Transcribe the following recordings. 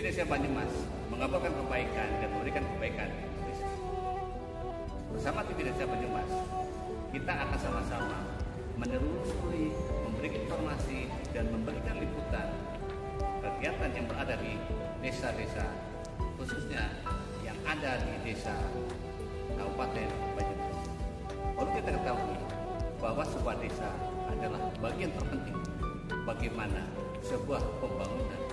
Desa Banyumas mengabarkan kebaikan dan memberikan kebaikan di Indonesia. Bersama TV Desa Banyumas, kita akan sama-sama menelusuri, memberi informasi dan memberikan liputan kegiatan yang berada di desa-desa, khususnya yang ada di desa Kabupaten Banyumas. Perlu kita ketahui bahwa sebuah desa adalah bagian terpenting bagaimana sebuah pembangunan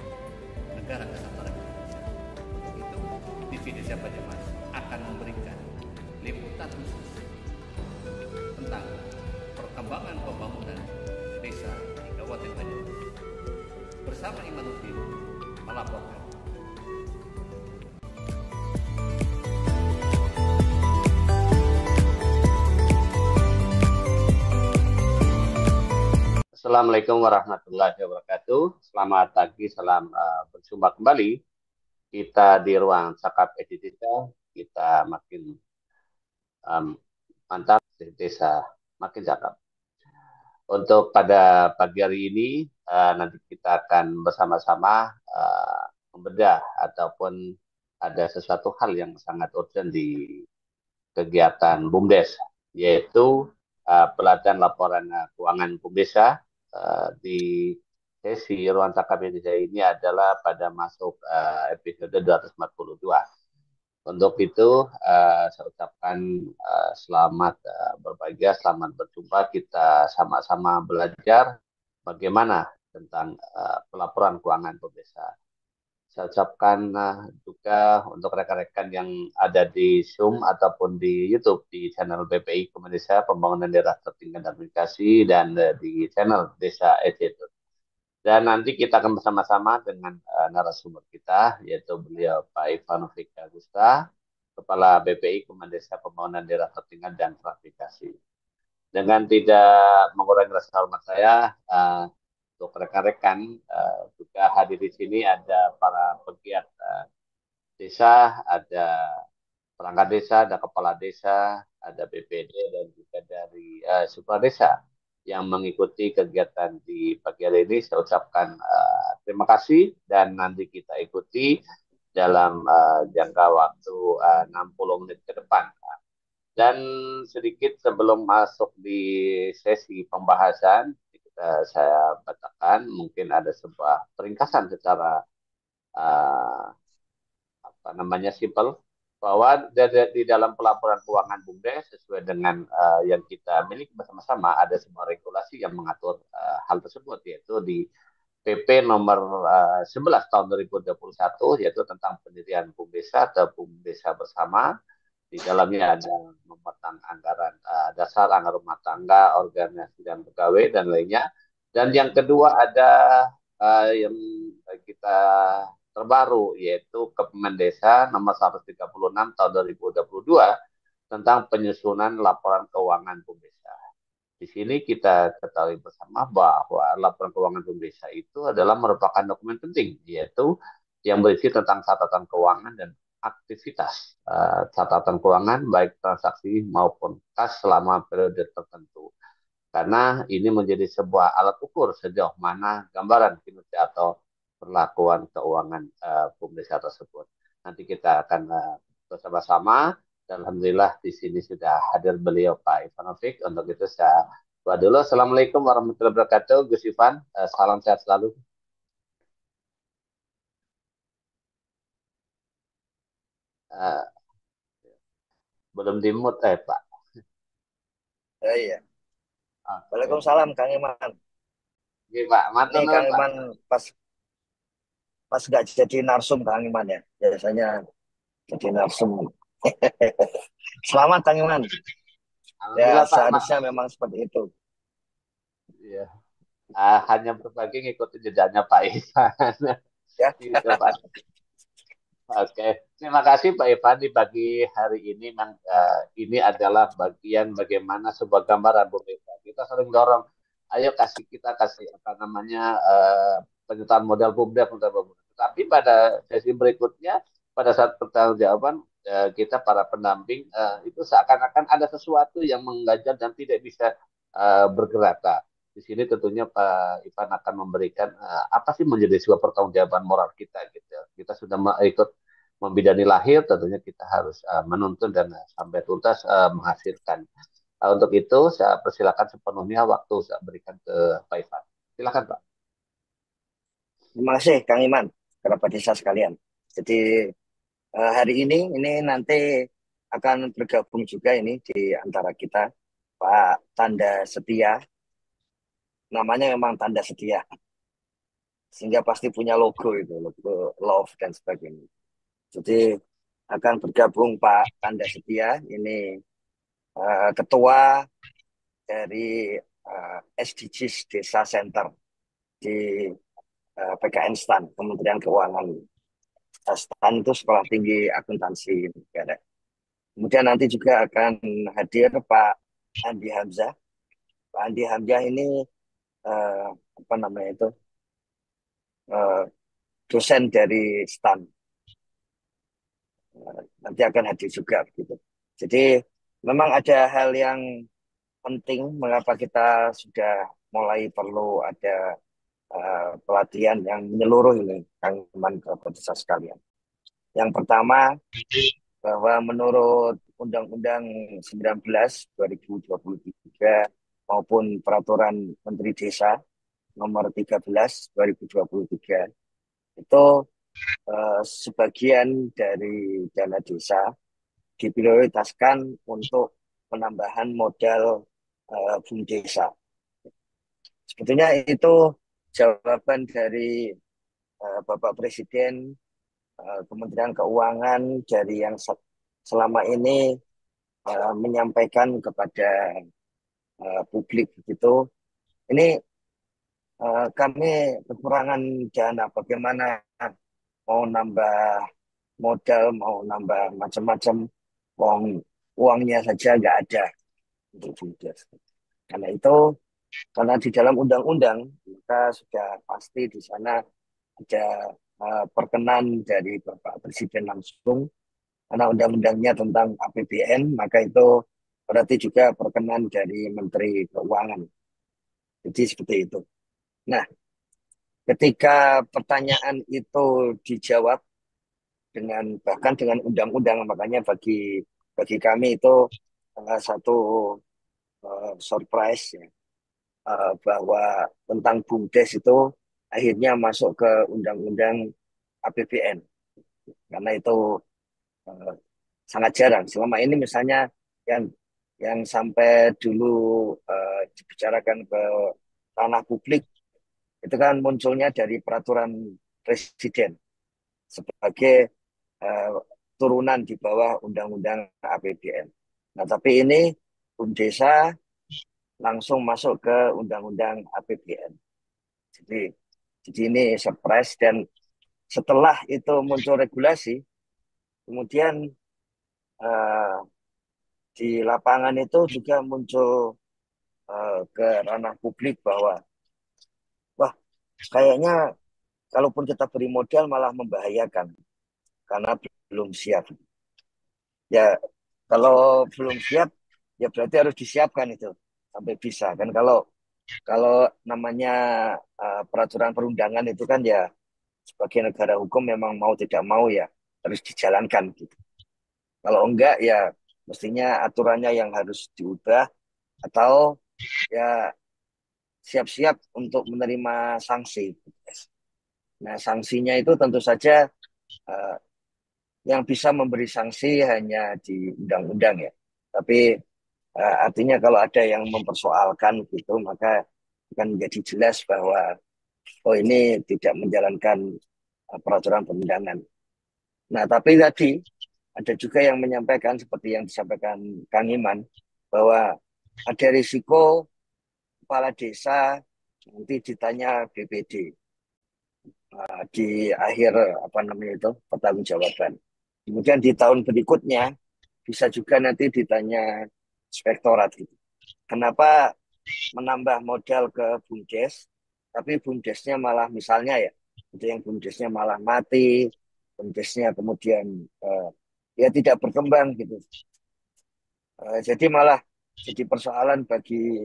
negara kesatuan Indonesia. Untuk itu, TV Desa Banyumas akan memberikan liputan khusus tentang perkembangan pembangunan desa di Kabupaten Banyumas. Bersama Imanuddin melaporkan. Assalamualaikum warahmatullahi wabarakatuh. Selamat pagi, salam berjumpa kembali. Kita di ruang cakap edita, kita makin mantap, desa makin cakap. Untuk pada pagi hari ini, nanti kita akan bersama-sama membedah ataupun ada sesuatu hal yang sangat urgent di kegiatan BUMDes, yaitu pelatihan laporan keuangan BUMDesa. Di sesi ruang cakap Indonesia ini adalah pada masuk episode 242. Untuk itu saya ucapkan selamat berbahagia, selamat berjumpa. Kita sama-sama belajar bagaimana tentang pelaporan keuangan BUMDesa. Saya ucapkan juga untuk rekan-rekan yang ada di Zoom ataupun di YouTube di channel BPI Komunitas Pembangunan Daerah Tertinggal dan Komunikasi dan di channel Desa Edit. Dan nanti kita akan bersama-sama dengan narasumber kita, yaitu beliau Pak Ivanovic Agusta, Kepala BPI Komunitas Pembangunan Daerah Tertinggal dan Transmigrasi. Dengan tidak mengurangi rasa hormat saya, untuk rekan-rekan juga hadir di sini ada para pegiat desa, ada perangkat desa, ada kepala desa, ada BPD dan juga dari supradesa yang mengikuti kegiatan di pagi hari ini. Saya ucapkan terima kasih dan nanti kita ikuti dalam jangka waktu 60 menit ke depan. Dan sedikit sebelum masuk di sesi pembahasan, saya bacakan mungkin ada sebuah peringkasan secara simple, bahwa di dalam pelaporan keuangan BUMDes sesuai dengan yang kita miliki bersama-sama ada sebuah regulasi yang mengatur hal tersebut, yaitu di PP nomor 11 tahun 2021, yaitu tentang pendirian BUMDesa atau BUMDesa bersama. Di dalamnya ada memegang anggaran dasar, anggaran rumah tangga, organisasi dan pegawai dan lainnya. Dan yang kedua ada yang kita terbaru, yaitu Kemendesa nomor 136 tahun 2022 tentang penyusunan laporan keuangan BUMDesa. Di sini kita ketahui bersama bahwa laporan keuangan BUMDesa itu adalah merupakan dokumen penting, yaitu yang berisi tentang catatan keuangan dan aktivitas catatan keuangan baik transaksi maupun kas selama periode tertentu, karena ini menjadi sebuah alat ukur sejauh mana gambaran kinerja atau perlakuan keuangan BUMDesa tersebut. Nanti kita akan bersama-sama. Dan alhamdulillah di sini sudah hadir beliau Pak Ivanovic. Untuk itu saya doa dulu. Assalamualaikum warahmatullahi wabarakatuh. Gus Ivan, salam sehat selalu. Belum dimut Pak. Iya. Waalaikumsalam Kang Iman. Oke Pak, Nih Kang Iman pas nggak jadi narsum Kang Iman ya, biasanya jadi narsum. Selamat Kang Iman. Ya Pak, seharusnya memang seperti itu. Iya. Hanya berbagi ngikutin jejaknya Pak Ivan. Ya. Gitu, Pak. Oke, terima kasih Pak Ivan. Di pagi hari ini memang ini adalah bagian bagaimana sebuah gambaran BUMDesa. Kita sering dorong, ayo kita kasih apa namanya penyertaan modal BUMDes. Tapi pada sesi berikutnya, pada saat pertanggungjawaban kita para pendamping itu seakan-akan ada sesuatu yang mengganjal dan tidak bisa bergerak. Nah, di sini tentunya Pak Ivan akan memberikan apa sih menjadi sebuah pertanggungjawaban moral kita gitu. kita sudah ikut membidani lahir, tentunya kita harus menuntun dan sampai tuntas menghasilkan. Untuk itu, saya persilakan sepenuhnya waktu saya berikan ke Pak Ivan. Silakan, Pak. Terima kasih Kang Iman, kerabat desa sekalian. Jadi hari ini nanti akan bergabung juga ini di antara kita Pak Tanda Setia, namanya memang Tanda Setia, sehingga pasti punya logo itu, logo love dan sebagainya. Jadi akan bergabung Pak Tanda Setia, ini ketua dari SDGs Desa Center di PKN STAN, Kementerian Keuangan. STAN itu Sekolah Tinggi Akuntansi Negara. Kemudian nanti juga akan hadir Pak Andi Hamzah. Pak Andi Hamzah ini eh, apa namanya itu eh, dosen dari STAN. Nanti akan hadir juga begitu. Jadi memang ada hal yang penting mengapa kita sudah mulai perlu ada pelatihan yang menyeluruh ini, Kang Iman, ke pemirsa sekalian. Yang pertama, bahwa menurut Undang-Undang 19 2023 maupun Peraturan Menteri Desa Nomor 13 2023 itu sebagian dari dana desa diprioritaskan untuk penambahan modal desa. Sebetulnya itu jawaban dari Bapak Presiden, Kementerian Keuangan dari yang selama ini menyampaikan kepada publik begitu. Ini kami kekurangan dana, bagaimana mau nambah modal, mau nambah macam-macam, uang uangnya saja nggak ada untuk BUMDes. Karena itu, karena di dalam undang-undang maka sudah pasti di sana ada perkenan dari Bapak Presiden langsung, karena undang-undangnya tentang APBN, maka itu berarti juga perkenan dari Menteri Keuangan. Jadi seperti itu. Nah, ketika pertanyaan itu dijawab dengan bahkan dengan undang-undang, makanya bagi bagi kami itu satu surprise ya, bahwa tentang BUMDes itu akhirnya masuk ke undang-undang APBN, karena itu eh, sangat jarang. Selama ini misalnya yang sampai dulu dibicarakan ke ranah publik itu kan munculnya dari peraturan presiden sebagai eh, turunan di bawah undang-undang APBN. Nah, tapi ini Desa langsung masuk ke undang-undang APBN. Jadi, ini surprise, dan setelah itu muncul regulasi, kemudian eh, di lapangan itu juga muncul ke ranah publik bahwa wah, kayaknya kalaupun kita beri modal malah membahayakan karena belum siap. Ya, kalau belum siap, ya berarti harus disiapkan itu sampai bisa kan. Kalau kalau namanya peraturan perundangan itu kan ya sebagai negara hukum memang mau tidak mau ya harus dijalankan gitu. Kalau enggak ya mestinya aturannya yang harus diubah, atau ya siap-siap untuk menerima sanksi. Nah, sanksinya itu tentu saja eh, yang bisa memberi sanksi hanya di undang-undang ya. Tapi artinya kalau ada yang mempersoalkan gitu, maka akan menjadi jelas bahwa oh ini tidak menjalankan peraturan perundangan. Nah, tapi tadi ada juga yang menyampaikan seperti yang disampaikan Kang Iman bahwa ada risiko kepala desa nanti ditanya BPD di akhir apa namanya itu pertanggungjawaban. Kemudian di tahun berikutnya bisa juga nanti ditanya inspektorat gitu. Kenapa menambah modal ke BUMDes, tapi BUMDesnya malah misalnya ya, itu yang BUMDesnya malah mati, BUMDesnya kemudian eh, ya tidak berkembang gitu. Jadi malah jadi persoalan bagi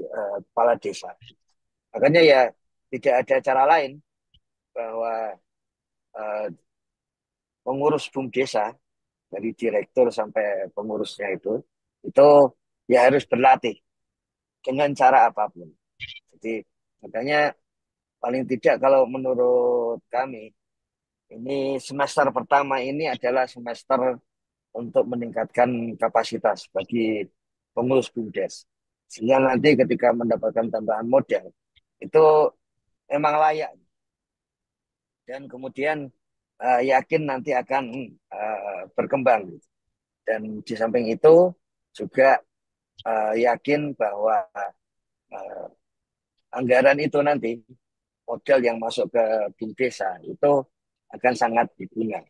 kepala desa. Makanya ya tidak ada cara lain bahwa eh, pengurus BUMDesa dari direktur sampai pengurusnya itu ya harus berlatih dengan cara apapun. Jadi makanya paling tidak kalau menurut kami ini semester pertama ini adalah semester untuk meningkatkan kapasitas bagi pengurus BUMDes. Sehingga nanti ketika mendapatkan tambahan modal itu memang layak dan kemudian yakin nanti akan berkembang. Dan di samping itu juga yakin bahwa eh, anggaran itu nanti modal yang masuk ke BUMDesa itu akan sangat digunakan.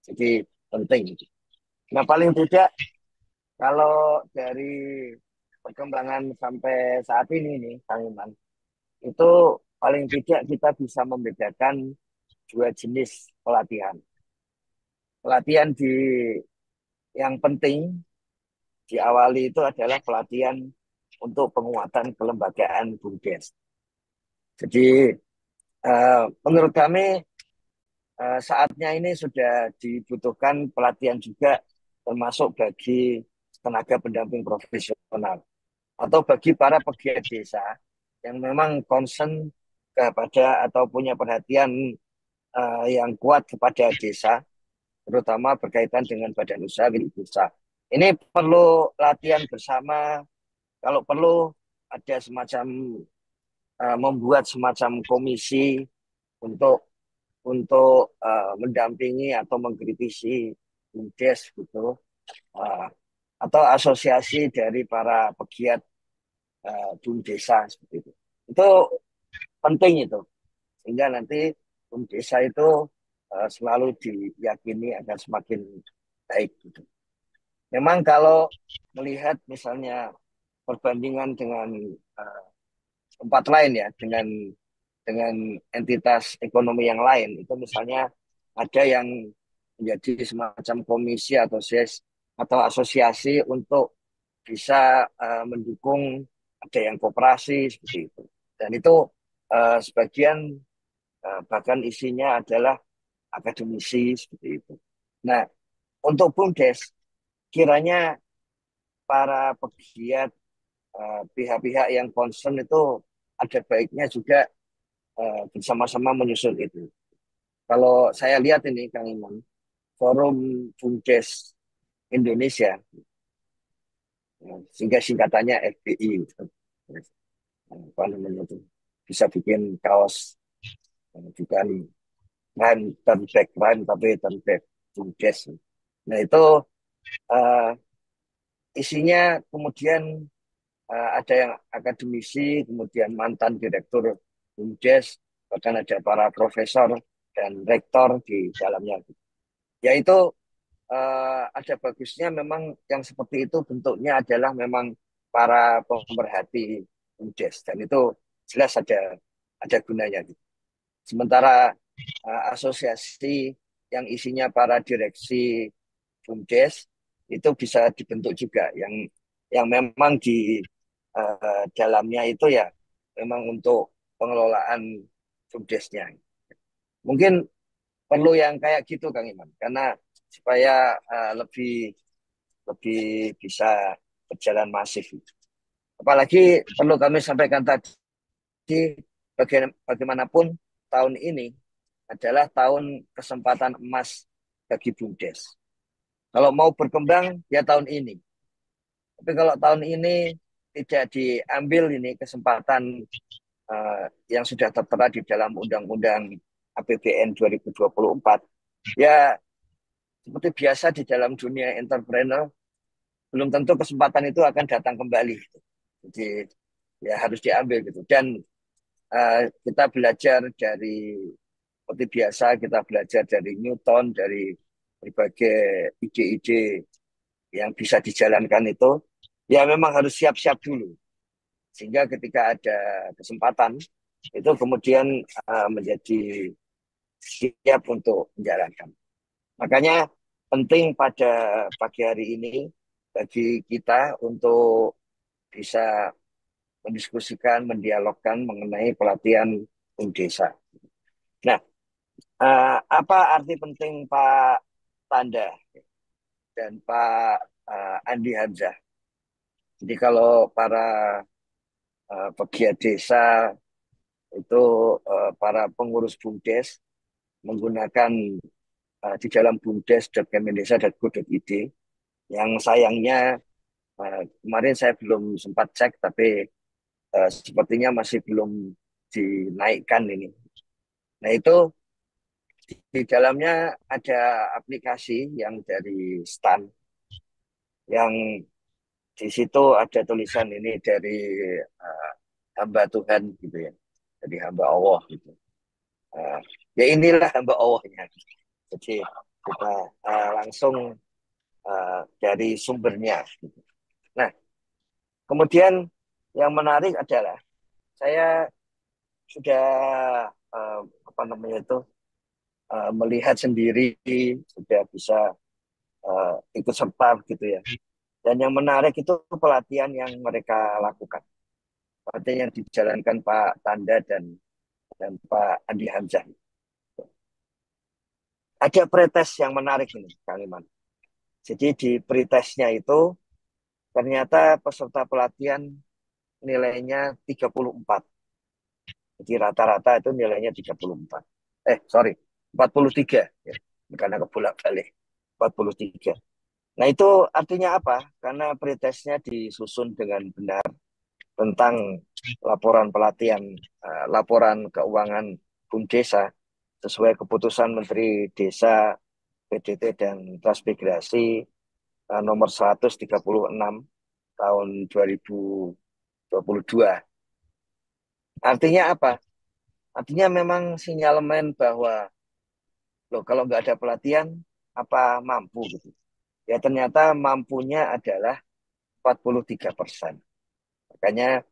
Jadi penting. Nah paling tidak kalau dari perkembangan sampai saat ini nih, Kang Iman, itu paling tidak kita bisa membedakan dua jenis pelatihan. Pelatihan yang penting diawali itu adalah pelatihan untuk penguatan kelembagaan BUMDes. Jadi menurut kami saatnya ini sudah dibutuhkan pelatihan juga termasuk bagi tenaga pendamping profesional atau bagi para pegiat desa yang memang concern kepada atau punya perhatian yang kuat kepada desa, terutama berkaitan dengan badan usaha milik desa. Ini perlu latihan bersama, kalau perlu ada semacam membuat semacam komisi untuk mendampingi atau mengkritisi BUMDes gitu, uh, atau asosiasi dari para pegiat BUMDesa seperti itu. Itu penting itu sehingga nanti BUMDesa itu selalu diyakini akan semakin baik gitu. Memang kalau melihat misalnya perbandingan dengan uh, tempat lain ya, dengan entitas ekonomi yang lain, itu misalnya ada yang menjadi semacam komisi atau asosiasi untuk bisa mendukung, ada yang koperasi seperti itu. Dan itu sebagian bahkan isinya adalah akademisi seperti itu. Nah, untuk BUMDes, kiranya para pegiat pihak-pihak yang concern itu ada baiknya juga bersama-sama menyusun itu. Kalau saya lihat ini, Kang Iman, Forum BUMDes Indonesia, sehingga singkatannya FBI, gitu. Apa namanya itu, bisa bikin kaos, bukan turn back rhyme, tapi turn back BUMDes. Nah itu uh, isinya kemudian ada yang akademisi, kemudian mantan direktur BUMDes, bahkan ada para profesor dan rektor di dalamnya. Yaitu ada bagusnya memang yang seperti itu bentuknya adalah memang para pemerhati BUMDes dan itu jelas ada gunanya. Sementara asosiasi yang isinya para direksi BUMDes itu bisa dibentuk juga yang memang di dalamnya itu ya memang untuk pengelolaan BUMDesnya. Mungkin perlu yang kayak gitu Kang Iman karena supaya lebih lebih bisa berjalan masif. Apalagi perlu kami sampaikan tadi bagaimanapun tahun ini adalah tahun kesempatan emas bagi BUMDes. Kalau mau berkembang ya tahun ini. Tapi kalau tahun ini tidak diambil ini kesempatan yang sudah tertera di dalam Undang-Undang APBN 2024, ya seperti biasa di dalam dunia entrepreneur, belum tentu kesempatan itu akan datang kembali. Jadi ya harus diambil gitu. Dan kita belajar dari seperti biasa kita belajar dari Newton, dari berbagai ide-ide yang bisa dijalankan itu, ya memang harus siap-siap dulu. Sehingga ketika ada kesempatan, itu kemudian menjadi siap untuk menjalankan. Makanya penting pada pagi hari ini bagi kita untuk bisa mendiskusikan, mendialogkan mengenai pelatihan desa. Nah, apa arti penting Pak Tanda dan Pak Andi Hamzah. Jadi kalau para pegiat desa itu para pengurus BUMDes menggunakan di dalam bumdes.kemendesa.go.id, yang sayangnya kemarin saya belum sempat cek, tapi sepertinya masih belum dinaikkan ini. Nah, itu di dalamnya ada aplikasi yang dari STAN, yang di situ ada tulisan ini dari uh, hamba Tuhan gitu ya, jadi hamba Allah gitu. Uh, Ya inilah hamba Allahnya. Jadi kita langsung dari sumbernya. Gitu. Nah, kemudian yang menarik adalah saya sudah uh, apa namanya itu melihat sendiri, sudah bisa ikut serta gitu ya. Dan yang menarik itu pelatihan yang mereka lakukan. Pelatihan yang dijalankan Pak Tanda dan Pak Andi Hamzah. Ada pretest yang menarik ini, Kang Iman. Jadi di pretestnya itu ternyata peserta pelatihan nilainya 34. Jadi rata-rata itu nilainya 34. Sorry, 43. Ya. Karena kebolak-balik. 43. Nah, itu artinya apa? Karena pretestnya disusun dengan benar tentang laporan pelatihan, laporan keuangan BUMDesa sesuai keputusan Menteri Desa, PDT, dan Transmigrasi nomor 136 tahun 2022. Artinya apa? Artinya memang sinyalemen bahwa loh, kalau nggak ada pelatihan, apa mampu gitu. Ya ternyata mampunya adalah 43%. Makanya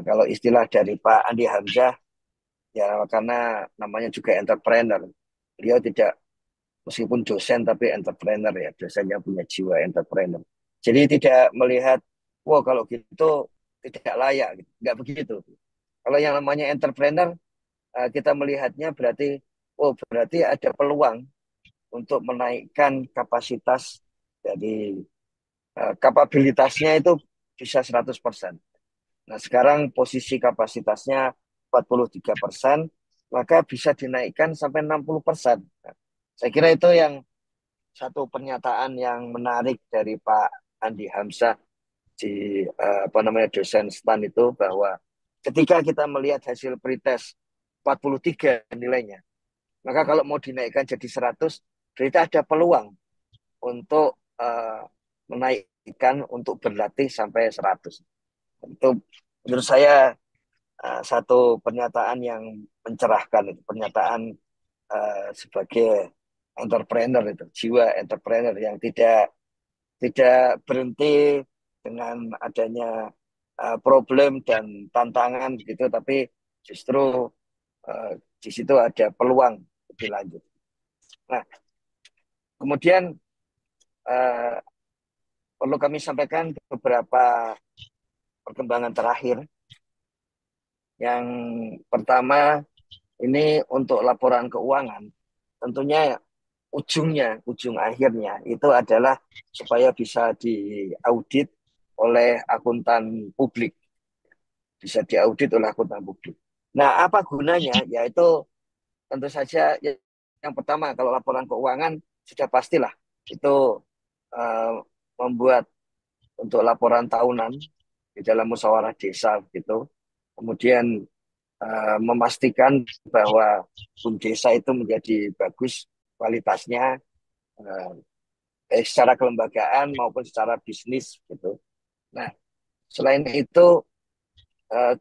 kalau istilah dari Pak Andi Hamzah, ya karena namanya juga entrepreneur. Beliau tidak, meskipun dosen tapi entrepreneur ya, dosennya punya jiwa entrepreneur. Jadi tidak melihat, wah kalau gitu tidak layak, gitu. Nggak begitu. Kalau yang namanya entrepreneur, kita melihatnya berarti, oh berarti ada peluang untuk menaikkan kapasitas dari kapabilitasnya itu bisa 100%. Nah, sekarang posisi kapasitasnya 43%, maka bisa dinaikkan sampai 60%. Nah, saya kira itu yang satu pernyataan yang menarik dari Pak Andi Hamzah di apa namanya dosen STAN itu, bahwa ketika kita melihat hasil pretest 43 nilainya, maka kalau mau dinaikkan jadi 100, berarti ada peluang untuk menaikkan untuk berlatih sampai 100. Itu menurut saya satu pernyataan yang mencerahkan, itu pernyataan sebagai entrepreneur, itu jiwa entrepreneur yang tidak tidak berhenti dengan adanya problem dan tantangan gitu, tapi justru uh, di situ ada peluang lebih lanjut. Nah, kemudian uh, perlu kami sampaikan beberapa perkembangan terakhir. Yang pertama, ini untuk laporan keuangan, tentunya ujung akhirnya itu adalah supaya bisa diaudit oleh akuntan publik, bisa diaudit oleh akuntan publik. Nah, apa gunanya? Yaitu tentu saja yang pertama, kalau laporan keuangan sudah pastilah itu uh, membuat untuk laporan tahunan di dalam musyawarah desa gitu. Kemudian memastikan bahwa BUMDesa itu menjadi bagus kualitasnya, secara kelembagaan maupun secara bisnis gitu. Nah, selain itu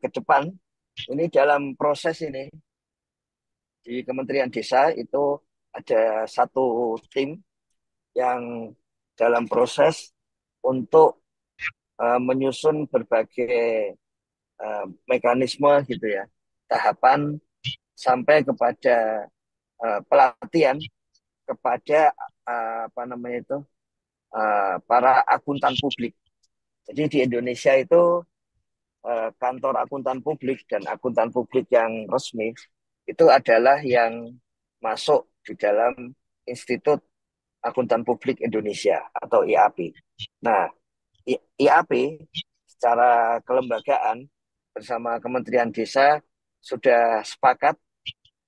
ke depan ini dalam proses ini di Kementerian Desa itu ada satu tim yang dalam proses untuk menyusun berbagai mekanisme gitu ya, tahapan sampai kepada pelatihan kepada apa namanya itu para akuntan publik. Jadi di Indonesia itu kantor akuntan publik dan akuntan publik yang resmi itu adalah yang masuk di dalam Institut Akuntan Publik Indonesia atau IAP. Nah, IAP secara kelembagaan bersama Kementerian Desa sudah sepakat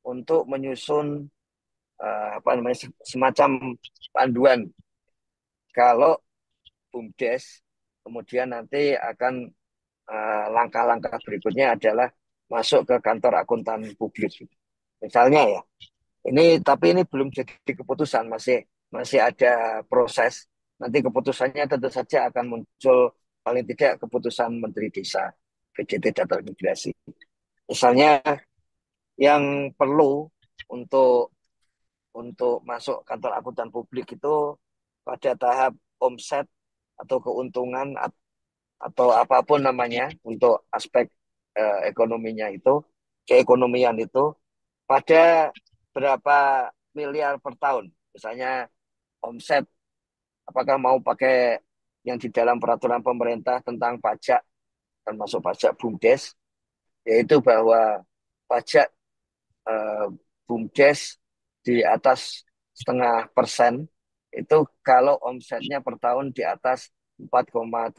untuk menyusun apa namanya semacam panduan kalau BUMDes kemudian nanti akan langkah-langkah berikutnya adalah masuk ke kantor akuntan publik. Misalnya ya, tapi ini belum jadi keputusan, masih masih ada proses. Nanti keputusannya tentu saja akan muncul paling tidak keputusan Menteri Desa, PJT dan Transmigrasi. Misalnya yang perlu untuk masuk kantor akuntan publik itu pada tahap omset atau keuntungan atau apapun namanya untuk aspek ekonominya itu, keekonomian itu pada berapa miliar per tahun. Misalnya omset, apakah mau pakai yang di dalam peraturan pemerintah tentang pajak, termasuk pajak BUMDes, yaitu bahwa pajak eh, BUMDes di atas 0,5% itu kalau omsetnya per tahun di atas 4,8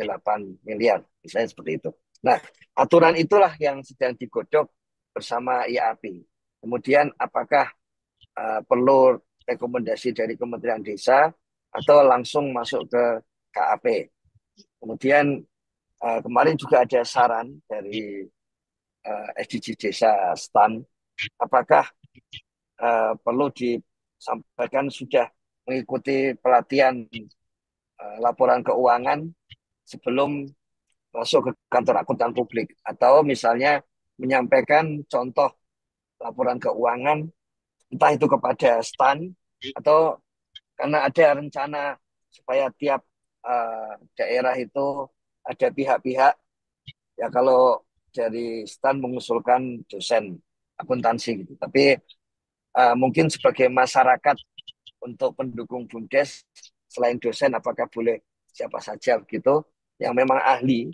miliar, misalnya seperti itu. Nah, aturan itulah yang sedang digodok bersama IAP. Kemudian apakah perlu rekomendasi dari Kementerian Desa atau langsung masuk ke KAP. Kemudian kemarin juga ada saran dari SDG Desa STAN, apakah perlu disampaikan sudah mengikuti pelatihan laporan keuangan sebelum masuk ke kantor akuntan publik, atau misalnya menyampaikan contoh laporan keuangan entah itu kepada STAN atau karena ada rencana supaya tiap daerah itu ada pihak-pihak, ya kalau dari STAN mengusulkan dosen akuntansi gitu. Tapi mungkin sebagai masyarakat untuk pendukung BUMDes selain dosen apakah boleh siapa saja begitu yang memang ahli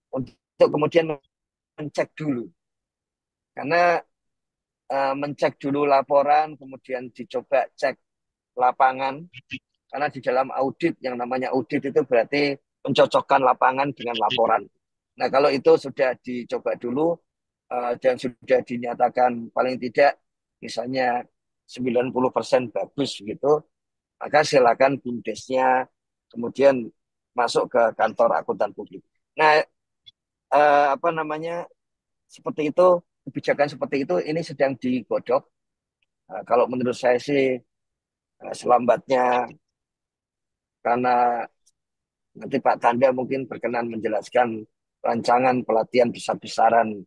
untuk kemudian mencek dulu. Karena mencek dulu laporan, kemudian dicoba cek lapangan, karena di dalam audit, yang namanya audit itu berarti mencocokkan lapangan dengan laporan. Nah, kalau itu sudah dicoba dulu dan sudah dinyatakan paling tidak misalnya 90% bagus gitu, maka silakan BUMDesnya kemudian masuk ke kantor akuntan publik. Nah, apa namanya seperti itu, kebijakan seperti itu ini sedang digodok. Kalau menurut saya sih selambatnya, karena nanti Pak Tanda mungkin berkenan menjelaskan rancangan pelatihan besar-besaran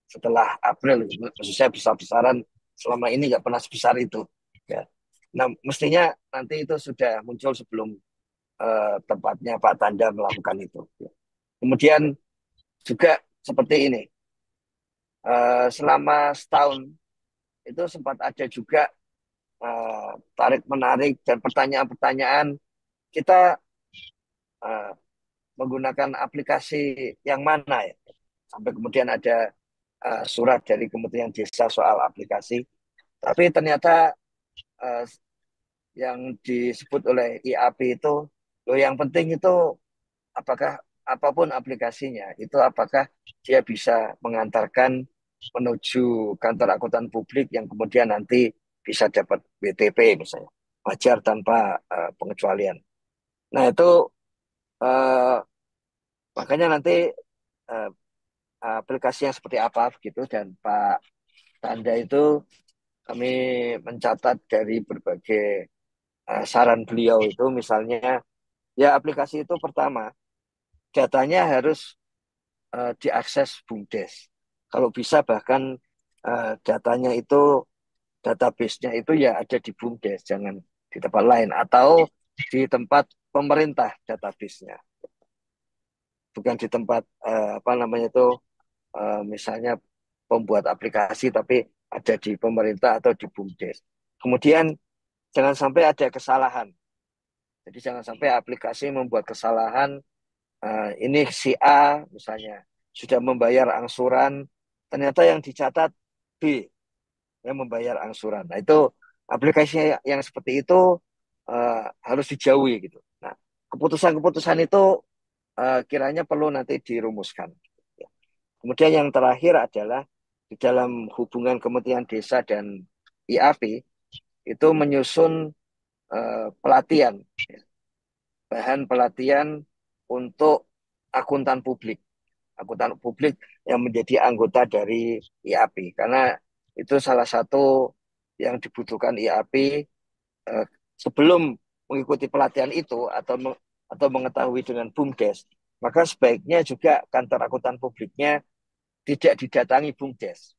setelah April. Maksud saya besar-besaran selama ini nggak pernah sebesar itu. Ya. Nah, mestinya nanti itu sudah muncul sebelum tempatnya Pak Tanda melakukan itu. Ya. Kemudian juga seperti ini, selama setahun itu sempat ada juga tarik-menarik dan pertanyaan-pertanyaan kita eh, menggunakan aplikasi yang mana ya. Sampai kemudian ada surat dari Kementerian Desa soal aplikasi. Tapi ternyata uh, yang disebut oleh IAP itu, loh yang penting itu apakah apapun aplikasinya, itu apakah dia bisa mengantarkan menuju kantor akuntan publik yang kemudian nanti bisa dapat BTP misalnya, wajar tanpa pengecualian. Nah itu uh, makanya nanti uh, aplikasi yang seperti apa begitu, dan Pak Tanda itu kami mencatat dari berbagai saran beliau itu, misalnya ya aplikasi itu pertama datanya harus diakses BUMDes. Kalau bisa bahkan datanya itu database-nya itu ya ada di BUMDes, jangan di tempat lain atau di tempat pemerintah database-nya, bukan di tempat apa namanya itu misalnya pembuat aplikasi tapi ada di pemerintah atau di BUMDes. Kemudian jangan sampai ada kesalahan. Jadi jangan sampai aplikasi membuat kesalahan. Ini si A misalnya sudah membayar angsuran, ternyata yang dicatat B yang membayar angsuran. Nah itu aplikasi yang seperti itu harus dijauhi gitu. Nah, keputusan-keputusan itu kiranya perlu nanti dirumuskan. Ya. Kemudian yang terakhir adalah di dalam hubungan Kementerian Desa dan IAP itu menyusun pelatihan, ya, bahan pelatihan untuk akuntan publik, yang menjadi anggota dari IAP, karena itu salah satu yang dibutuhkan IAP sebelum mengikuti pelatihan itu atau mengetahui dengan BUMDes, maka sebaiknya juga kantor akuntan publiknya tidak didatangi BUMDes.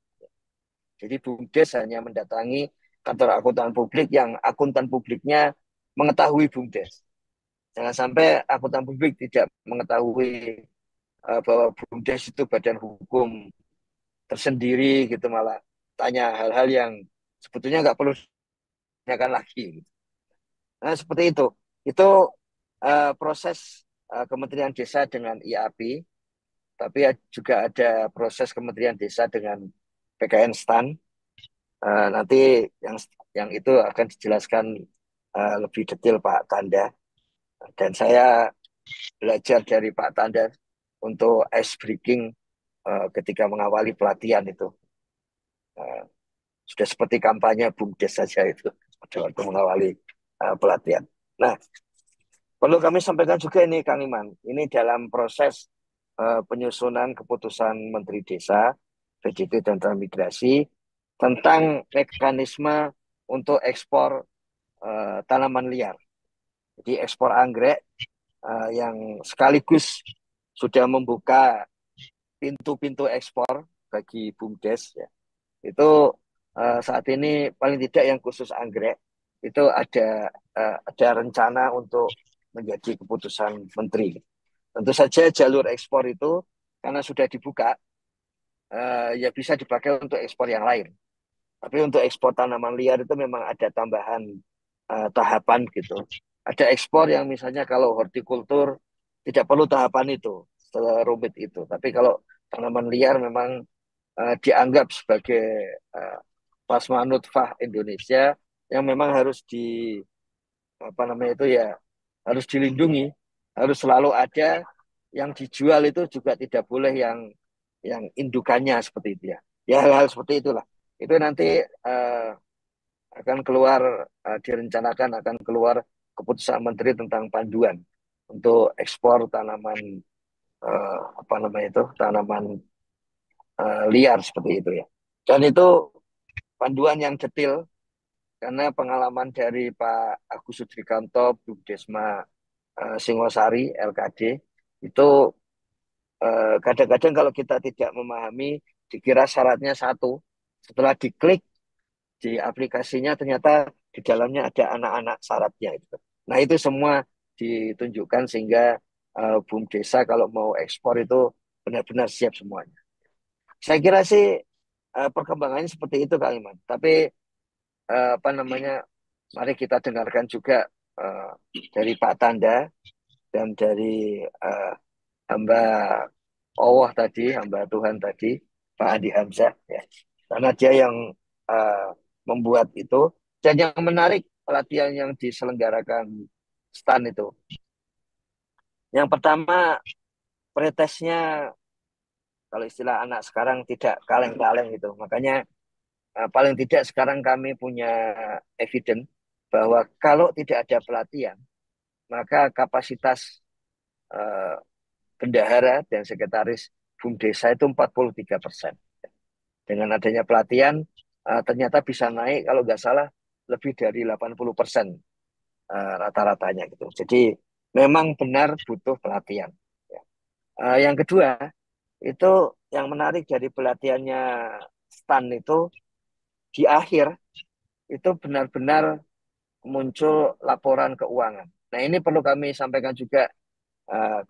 Jadi BUMDes hanya mendatangi kantor akuntan publik yang akuntan publiknya mengetahui BUMDes. Jangan sampai akuntan publik tidak mengetahui bahwa BUMDes itu badan hukum tersendiri gitu, malah tanya hal-hal yang sebetulnya nggak perlu ditanyakan lagi. Nah, seperti itu. Itu proses Kementerian Desa dengan IAP, tapi juga ada proses Kementerian Desa dengan PKN STAN. Nanti yang itu akan dijelaskan lebih detail Pak Tanda. Dan saya belajar dari Pak Tanda untuk ice breaking ketika mengawali pelatihan itu. Uh, Sudah seperti kampanye BUMDes saja itu pada waktu mengawali pelatihan. Nah, perlu kami sampaikan juga ini Kang Iman, ini dalam proses penyusunan keputusan Menteri Desa, PDT dan Transmigrasi tentang mekanisme untuk ekspor tanaman liar. Jadi ekspor anggrek yang sekaligus sudah membuka pintu-pintu ekspor bagi BUMDes, ya. Itu saat ini paling tidak yang khusus anggrek itu ada rencana untuk menjadi keputusan menteri. Tentu saja jalur ekspor itu karena sudah dibuka, ya bisa dipakai untuk ekspor yang lain. Tapi untuk ekspor tanaman liar itu memang ada tambahan tahapan gitu. Ada ekspor yang misalnya kalau hortikultur tidak perlu tahapan itu, serumit itu. Tapi kalau tanaman liar memang dianggap sebagai uh, plasma nutfah Indonesia yang memang harus apa namanya itu ya, harus dilindungi, harus selalu ada. Yang dijual itu juga tidak boleh yang indukannya seperti itu ya. Ya hal-hal seperti itulah. Itu nanti akan keluar, direncanakan akan keluar keputusan menteri tentang panduan untuk ekspor tanaman apa namanya itu, tanaman liar seperti itu ya. Dan itu panduan yang detail karena pengalaman dari Pak Agus Sudrikanto, Bukdesma Singosari, LKD, itu kadang-kadang kalau kita tidak memahami, dikira syaratnya satu. Setelah diklik di aplikasinya, ternyata di dalamnya ada anak-anak syaratnya. Gitu. Nah, itu semua ditunjukkan sehingga BUM Desa kalau mau ekspor itu benar-benar siap semuanya. Saya kira sih perkembangannya seperti itu, Kang Iman. Tapi apa namanya, mari kita dengarkan juga uh, dari Pak Tanda dan dari hamba Allah tadi, hamba Tuhan tadi, Pak Andi Hamzah, ya. Karena dia yang uh, membuat itu. Dan yang menarik pelatihan yang diselenggarakan STAN itu. Yang pertama, pretesnya kalau istilah anak sekarang tidak kaleng-kaleng gitu. Makanya paling tidak sekarang kami punya evidence bahwa kalau tidak ada pelatihan, maka kapasitas eh, bendahara dan sekretaris BUM Desa itu 43%. Dengan adanya pelatihan, ternyata bisa naik kalau nggak salah lebih dari 80% rata-ratanya gitu. Jadi memang benar butuh pelatihan. Ya. Yang kedua, itu yang menarik dari pelatihannya STAN itu di akhir itu benar-benar muncul laporan keuangan. Nah, ini perlu kami sampaikan juga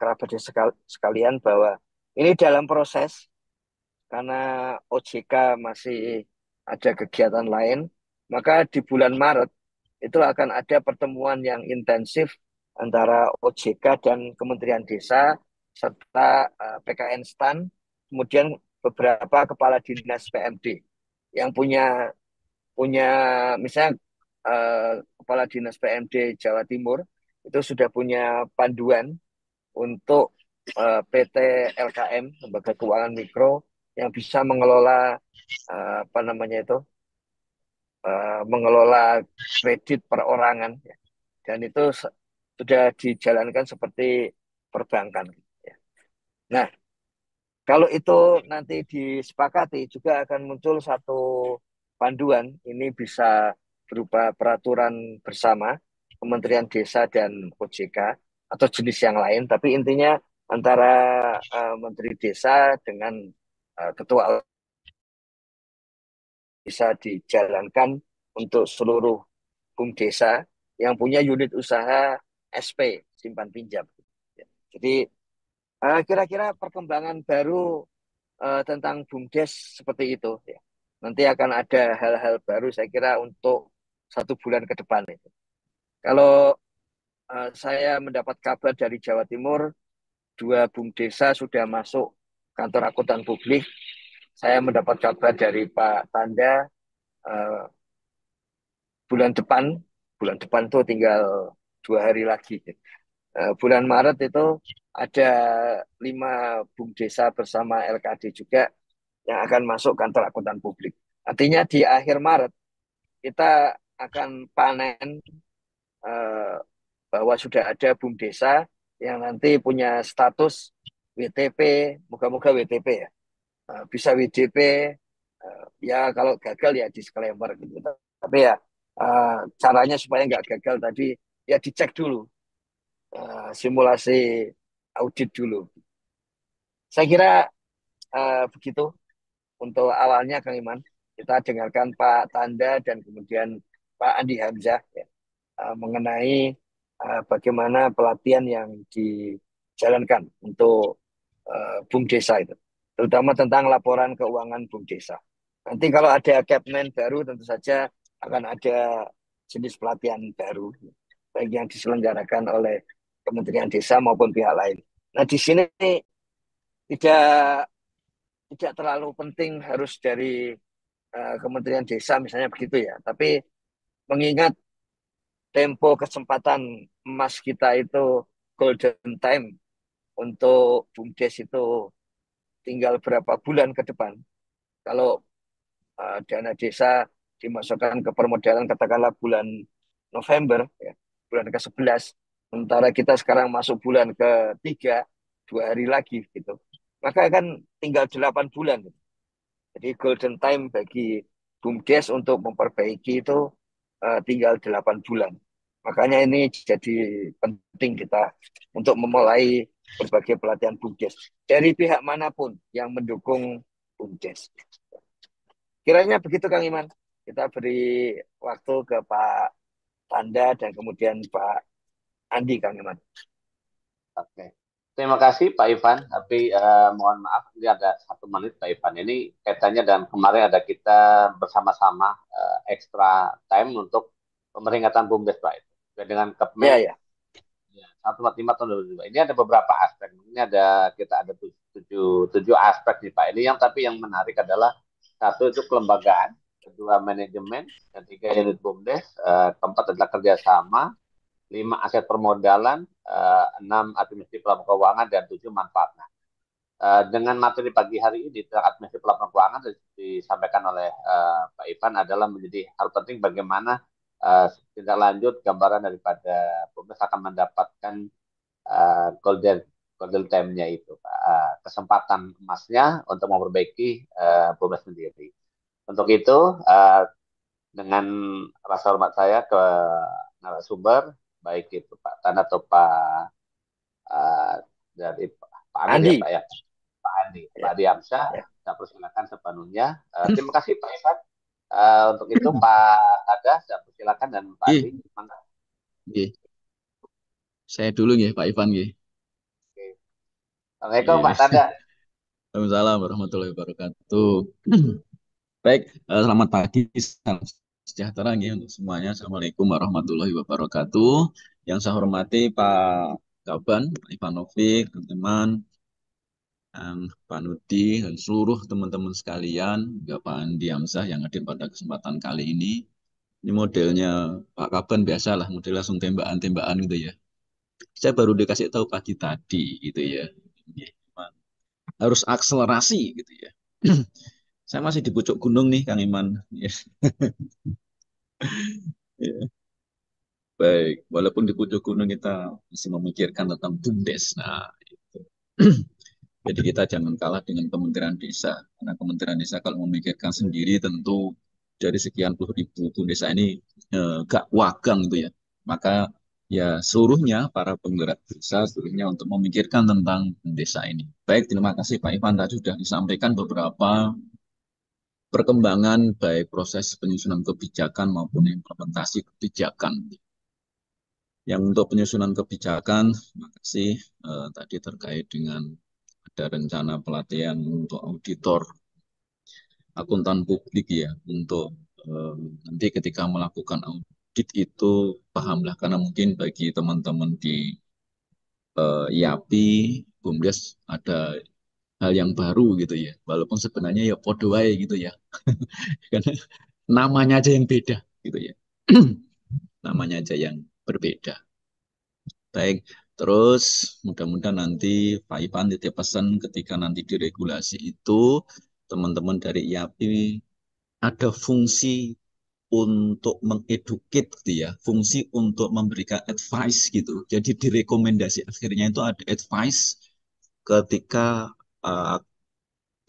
kerabat sekalian bahwa ini dalam proses karena OJK masih ada kegiatan lain, maka di bulan Maret itu akan ada pertemuan yang intensif antara OJK dan Kementerian Desa serta PKN STAN, kemudian beberapa kepala dinas PMD yang punya punya misalnya Kepala Dinas PMD Jawa Timur itu sudah punya panduan untuk PT LKM, Lembaga Keuangan Mikro, yang bisa mengelola apa namanya itu, mengelola kredit perorangan, ya. Dan itu sudah dijalankan seperti perbankan, ya. Nah, kalau itu nanti disepakati juga akan muncul satu panduan, ini bisa berupa peraturan bersama Kementerian Desa dan OJK atau jenis yang lain, tapi intinya antara Menteri Desa dengan Ketua bisa dijalankan untuk seluruh desa yang punya unit usaha SP, simpan pinjam. Jadi kira-kira perkembangan baru tentang BUMDes seperti itu, ya. Nanti akan ada hal-hal baru saya kira untuk 1 bulan ke depan itu. Kalau saya mendapat kabar dari Jawa Timur, 2 BUMDesa sudah masuk kantor akuntan publik. Saya mendapat kabar dari Pak Tanda eh, bulan depan, tuh tinggal 2 hari lagi. Bulan Maret itu ada 5 BUMDesa bersama LKD juga yang akan masuk kantor akuntan publik. Artinya di akhir Maret kita akan panen eh, bahwa sudah ada BUMDesa yang nanti punya status WTP, moga-moga WTP, ya. Bisa WDP, ya kalau gagal ya disclaimer gitu. Tapi ya caranya supaya nggak gagal tadi ya dicek dulu, simulasi audit dulu. Saya kira begitu untuk awalnya, Kang Iman. Kita dengarkan Pak Tanda dan kemudian Pak Andi Hamzah, ya, mengenai bagaimana pelatihan yang dijalankan untuk BUMDesa itu, terutama tentang laporan keuangan BUMDesa. Nanti kalau ada Capman baru tentu saja akan ada jenis pelatihan baru, baik yang diselenggarakan oleh Kementerian Desa maupun pihak lain. Nah, di sini tidak tidak terlalu penting harus dari Kementerian Desa misalnya begitu, ya. Tapi mengingat tempo kesempatan emas kita itu golden time untuk BUMDes itu tinggal berapa bulan ke depan. Kalau dana desa dimasukkan ke permodalan katakanlah bulan November, ya, bulan ke-11, sementara kita sekarang masuk bulan ke-3, 2 hari lagi gitu. Maka akan tinggal 8 bulan. Jadi golden time bagi BUMDes untuk memperbaiki itu tinggal 8 bulan. Makanya ini jadi penting kita untuk memulai berbagai pelatihan BUMDes dari pihak manapun yang mendukung BUMDes. Kiranya begitu, Kang Iman. Kita beri waktu ke Pak Tanda dan kemudian Pak Andi, Kang Iman. Oke. Terima kasih Pak Ivan, tapi mohon maaf, ini ada 1 menit Pak Ivan. Ini kaitannya dan kemarin ada kita bersama-sama extra time untuk pemeringatan BUMDes Pak. Dengan Kepmen Ya, ya. 145 tahun 2002. Ini ada beberapa aspek. Ini kita ada tujuh aspek nih Pak. Ini yang tapi yang menarik adalah satu itu kelembagaan, kedua manajemen, ketiga unit BUMDes, keempat adalah kerjasama, 5 aset permodalan, 6 administrasi pelaporan keuangan, dan 7 manfaatnya. Dengan materi pagi hari ini tentang administrasi pelaporan keuangan disampaikan oleh Pak Ivan adalah menjadi hal penting bagaimana tindak lanjut gambaran daripada BUMDes akan mendapatkan golden time-nya itu, kesempatan emasnya untuk memperbaiki BUMDes sendiri. Untuk itu, dengan rasa hormat saya ke narasumber, baik itu Pak Tan atau uh, dari Pak Amir ya Andi. Pak ya, Pak Andi, Ya, Pak Diamsyah, ya. saya persilakan sepenuhnya. Terima kasih Pak Ivan. Untuk itu Pak Ada, saya persilakan, dan Pak Andi. Saya dulu nggih Pak Ivan nggih. Assalamualaikum Pak Tada. Waalaikumsalam warahmatullahi wabarakatuh. Baik, selamat pagi, salam sejahtera nggih untuk semuanya. Assalamualaikum warahmatullahi wabarakatuh. Yang saya hormati Pak Kaban, Pak Ivanovic, teman-teman, Pak Nudi, dan seluruh teman-teman sekalian, juga Pak Andi Hamzah yang hadir pada kesempatan kali ini. Ini modelnya Pak Kaban biasalah, model langsung tembakan-tembakan gitu ya. Saya baru dikasih tahu pagi tadi gitu ya. Memang harus akselerasi gitu ya. Saya masih di pucuk gunung nih, Kang Iman. Ya. Ya. Baik, walaupun di pucuk gunung kita masih memikirkan tentang BUMDes. Nah, itu. Jadi kita jangan kalah dengan Kementerian Desa. Karena Kementerian Desa kalau memikirkan sendiri tentu dari sekian puluh ribu desa ini gak wagang gitu ya. Maka ya seluruhnya para penggerak desa seluruhnya untuk memikirkan tentang desa ini. Baik, terima kasih Pak Ivan tadi sudah disampaikan beberapa perkembangan baik proses penyusunan kebijakan maupun implementasi kebijakan. Yang untuk penyusunan kebijakan, terima kasih tadi terkait dengan ada rencana pelatihan untuk auditor akuntan publik ya untuk nanti ketika melakukan audit itu pahamlah karena mungkin bagi teman-teman di IAPI, BUMDes ada hal yang baru gitu ya. Walaupun sebenarnya ya podo wae gitu ya. Karena namanya aja yang beda gitu ya. Namanya aja yang berbeda. Baik, terus mudah-mudahan nanti Pak Ivan titip pesan ketika nanti diregulasi itu teman-teman dari IAPI ada fungsi untuk mengeduket gitu ya, fungsi untuk memberikan advice gitu. Jadi di rekomendasi akhirnya itu ada advice ketika uh,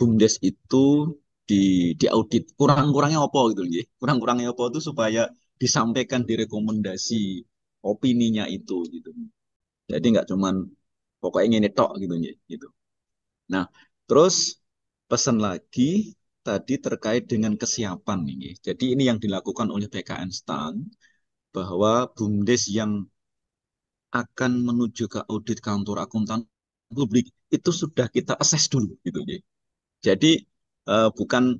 BUMDes itu di audit kurang-kurangnya apa gitu ya. Kurang-kurangnya apa itu supaya disampaikan di rekomendasi opininya itu gitu. Jadi nggak cuman pokoknya ini tok gitu ya gitu. Nah, terus pesan lagi tadi terkait dengan kesiapan ini. Jadi ini yang dilakukan oleh BKN STAN bahwa BUMDes yang akan menuju ke audit kantor akuntan publik itu sudah kita assess dulu gitu ya. Jadi bukan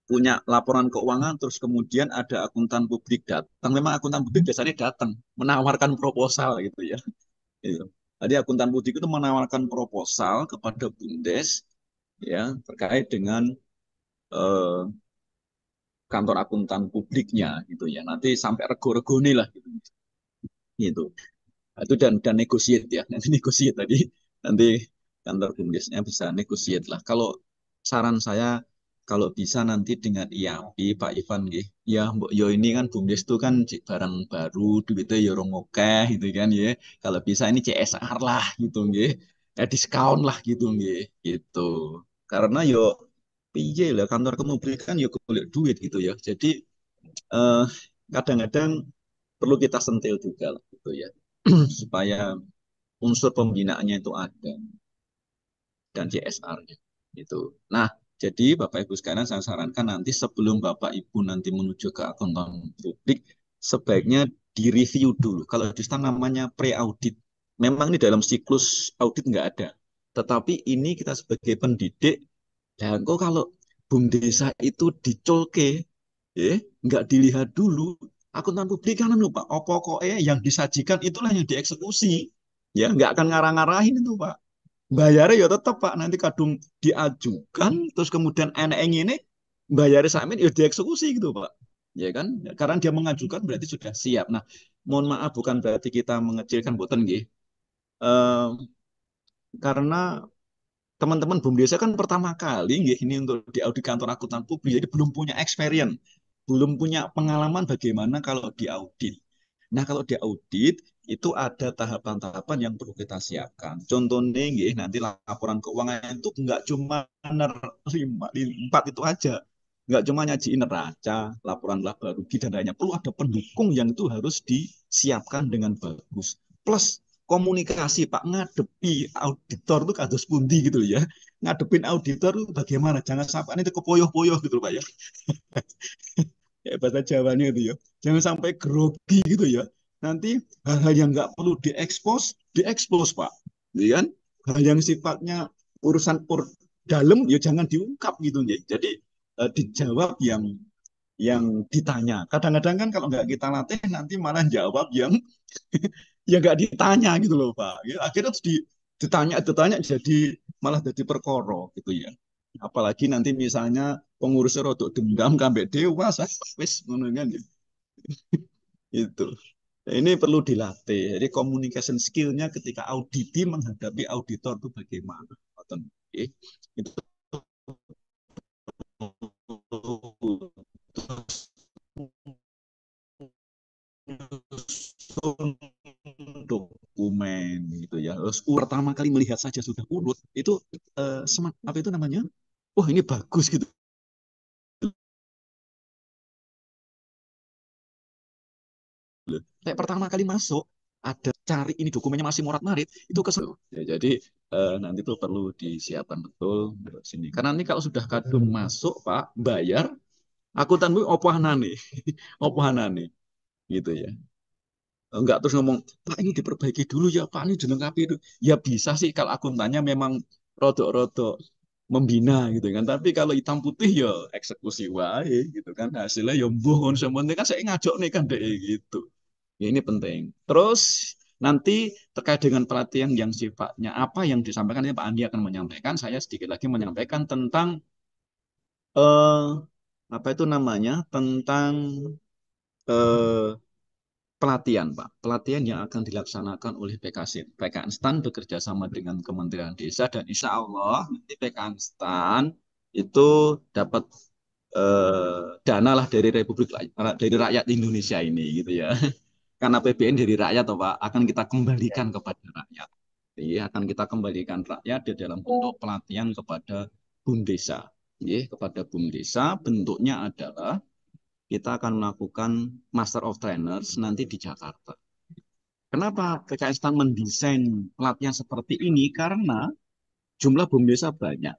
punya laporan keuangan terus kemudian ada akuntan publik datang. Memang akuntan publik biasanya datang menawarkan proposal gitu ya. Gitu. Jadi akuntan publik itu menawarkan proposal kepada BUMDes ya terkait dengan eh, kantor akuntan publiknya gitu ya. Nanti sampai rego-rego nih lah gitu. Gitu. Itu dan negotiate ya. Nanti negotiate tadi nanti kantor BUMDesnya bisa negotiate lah. Kalau saran saya kalau bisa nanti dengan IAPI Pak Ivan nggih. Ya Mbok Yo ini kan BUMDes itu kan barang baru duitnya ya rong akeh gitu kan ya. Kalau bisa ini CSR lah gitu nggih. Diskon lah gitu nggih gitu. Karena yo piye lah kantor kemubrikan yo golek duit gitu ya. Jadi eh, kadang-kadang perlu kita sentil juga lah gitu ya. Supaya unsur pembinaannya itu ada dan CSR-nya itu. Nah, jadi Bapak Ibu sekalian saya sarankan nanti sebelum Bapak Ibu nanti menuju ke akuntan publik sebaiknya direview dulu. Kalau di sana namanya pre-audit. Memang ini dalam siklus audit nggak ada. Tetapi ini kita sebagai pendidik, dan kok kalau BUMDesa itu dicolke, nggak dilihat dulu, akuntan publik kan lupa, oh pokoknya yang disajikan itulah yang dieksekusi. Ya, nggak akan ngarang-ngarahin itu, Pak. Bayarnya ya tetap Pak, nanti kadung diajukan, terus kemudian enek yang ini, bayarnya samin, ya dieksekusi gitu Pak. Ya kan, karena dia mengajukan berarti sudah siap. Nah, mohon maaf bukan berarti kita mengecilkan boten nggih. Eh, karena teman-teman BUMDesa kan pertama kali nggih ini untuk di audit kantor akuntan publik, jadi belum punya experience, belum punya pengalaman bagaimana kalau diaudit. Nah, kalau diaudit itu ada tahapan-tahapan yang perlu kita siapkan. Contohnya nggih, nanti laporan keuangan itu nggak cuma nerima empat itu aja. Nggak cuma nyajiin neraca, laporan laba rugi dan lainnya. Perlu ada pendukung yang itu harus disiapkan dengan bagus. Plus komunikasi Pak ngadepi auditor itu kados pundi gitu ya. Ngadepin auditor itu bagaimana? Jangan sampai itu kepoyoh-poyoh gitu Pak ya. Ya bahasa Jawanya itu ya. Jangan sampai grogi gitu ya. Nanti hal-hal yang nggak perlu diekspos Pak. Ya kan? Hal yang sifatnya urusan dalam ya jangan diungkap gitu ya. Jadi dijawab yang ditanya. Kadang-kadang kan kalau nggak kita latih nanti malah jawab yang ya nggak ditanya gitu loh Pak. Ya, akhirnya terus ditanya jadi malah jadi perkoro gitu ya. Apalagi nanti misalnya pengurusnya rodok dendam sampai dewasa wis ngono kan ya. Itu. Nah, ini perlu dilatih. Jadi communication skill-nya ketika auditi menghadapi auditor itu bagaimana. Itu dokumen gitu ya. Terus pertama kali melihat saja sudah urut itu apa itu namanya? Wah, ini bagus gitu. Kayak pertama kali masuk ada cari ini dokumennya masih morat-marit itu kesel. Ya, jadi nanti tuh perlu disiapkan betul sini. Karena ini kalau sudah kadung masuk Pak bayar akuntan bu opo anane opo anane gitu ya. Enggak terus ngomong Pak ini diperbaiki dulu ya Pak ini jeneng kapi itu ya bisa sih kalau akuntannya memang rodok-rodok membina gitu kan tapi kalau hitam putih ya eksekusi wae gitu kan hasilnya ya mbuh ngono sementing kan saya ngajak nih kan deh gitu. Ya, ini penting. Terus nanti terkait dengan pelatihan yang sifatnya apa yang disampaikan ini Pak Andi akan menyampaikan. Saya sedikit lagi menyampaikan tentang eh, apa itu namanya tentang eh, pelatihan Pak. Pelatihan yang akan dilaksanakan oleh PKN STAN bekerja sama dengan Kementerian Desa dan Insya Allah nanti PKN STAN itu dapat dana lah dari dari rakyat Indonesia ini gitu ya. Karena APBN dari rakyat, toh, Pak, akan kita Ya. kembalikan kepada rakyat. Jadi, akan kita kembalikan rakyat di dalam bentuk pelatihan kepada BUM Desa. Ya, kepada BUM Desa bentuknya adalah kita akan melakukan Master of Trainers nanti di Jakarta. Kenapa PKS Tan mendesain pelatihan seperti ini? Karena jumlah BUM Desa banyak.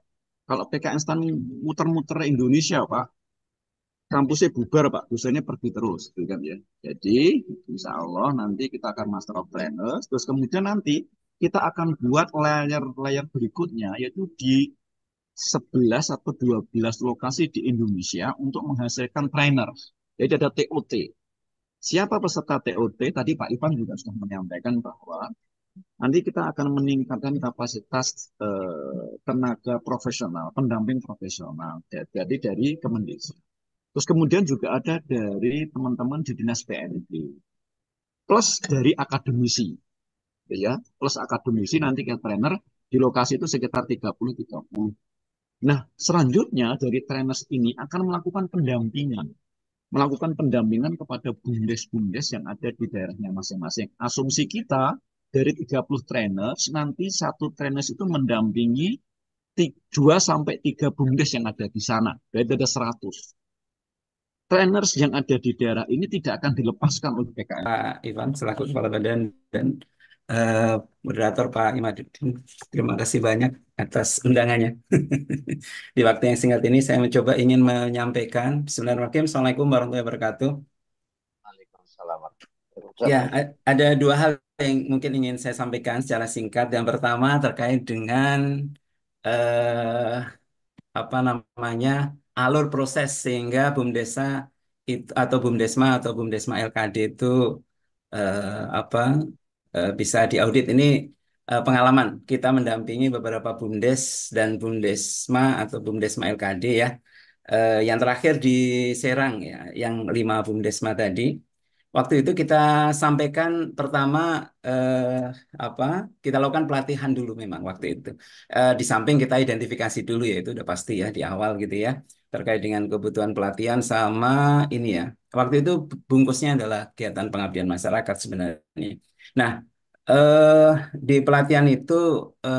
Kalau PKS Tan muter-muter Indonesia, Pak, kampusnya bubar Pak, dosennya pergi terus, gitu kan ya. Jadi, insya Allah nanti kita akan Master of Trainers, terus kemudian nanti kita akan buat layar-layar berikutnya, yaitu di 11 atau 12 lokasi di Indonesia untuk menghasilkan trainer. Jadi ada TOT. Siapa peserta TOT? Tadi Pak Ivan juga sudah menyampaikan bahwa nanti kita akan meningkatkan kapasitas tenaga profesional, pendamping profesional. Jadi dari Kemendikbud. Terus kemudian juga ada dari teman-teman di Dinas PNB. Plus dari akademisi. Gitu ya. Plus akademisi nanti ke trainer di lokasi itu sekitar 30-30. Nah, selanjutnya dari trainers ini akan melakukan pendampingan. Melakukan pendampingan kepada bumdes-bumdes yang ada di daerahnya masing-masing. Asumsi kita dari 30 trainers, nanti satu trainers itu mendampingi 2 sampai 3 bumdes yang ada di sana. Berarti ada 100. Trainers yang ada di daerah ini tidak akan dilepaskan oleh PKN. Pak Ivan selaku Kepala Badan dan eh, moderator Pak Imaduddin. Terima kasih banyak atas undangannya. Di waktu yang singkat ini saya mencoba ingin menyampaikan Bismillahirrahmanirrahim. Assalamualaikum warahmatullahi wabarakatuh. Waalaikumsalam. Ya, ada dua hal yang mungkin ingin saya sampaikan secara singkat. Yang pertama terkait dengan eh, apa namanya alur proses sehingga BUMDesa itu atau BUMDesma atau BUMDesma LKD itu apa bisa diaudit. Ini pengalaman kita mendampingi beberapa BUMDes dan BUMDesma atau BUMDesma LKD ya. Yang terakhir di Serang ya, yang 5 BUMDesma tadi. Waktu itu kita sampaikan pertama apa kita lakukan pelatihan dulu memang waktu itu. Di samping kita identifikasi dulu ya itu udah pasti ya di awal gitu ya terkait dengan kebutuhan pelatihan sama ini ya. Waktu itu bungkusnya adalah kegiatan pengabdian masyarakat sebenarnya. Nah, eh, di pelatihan itu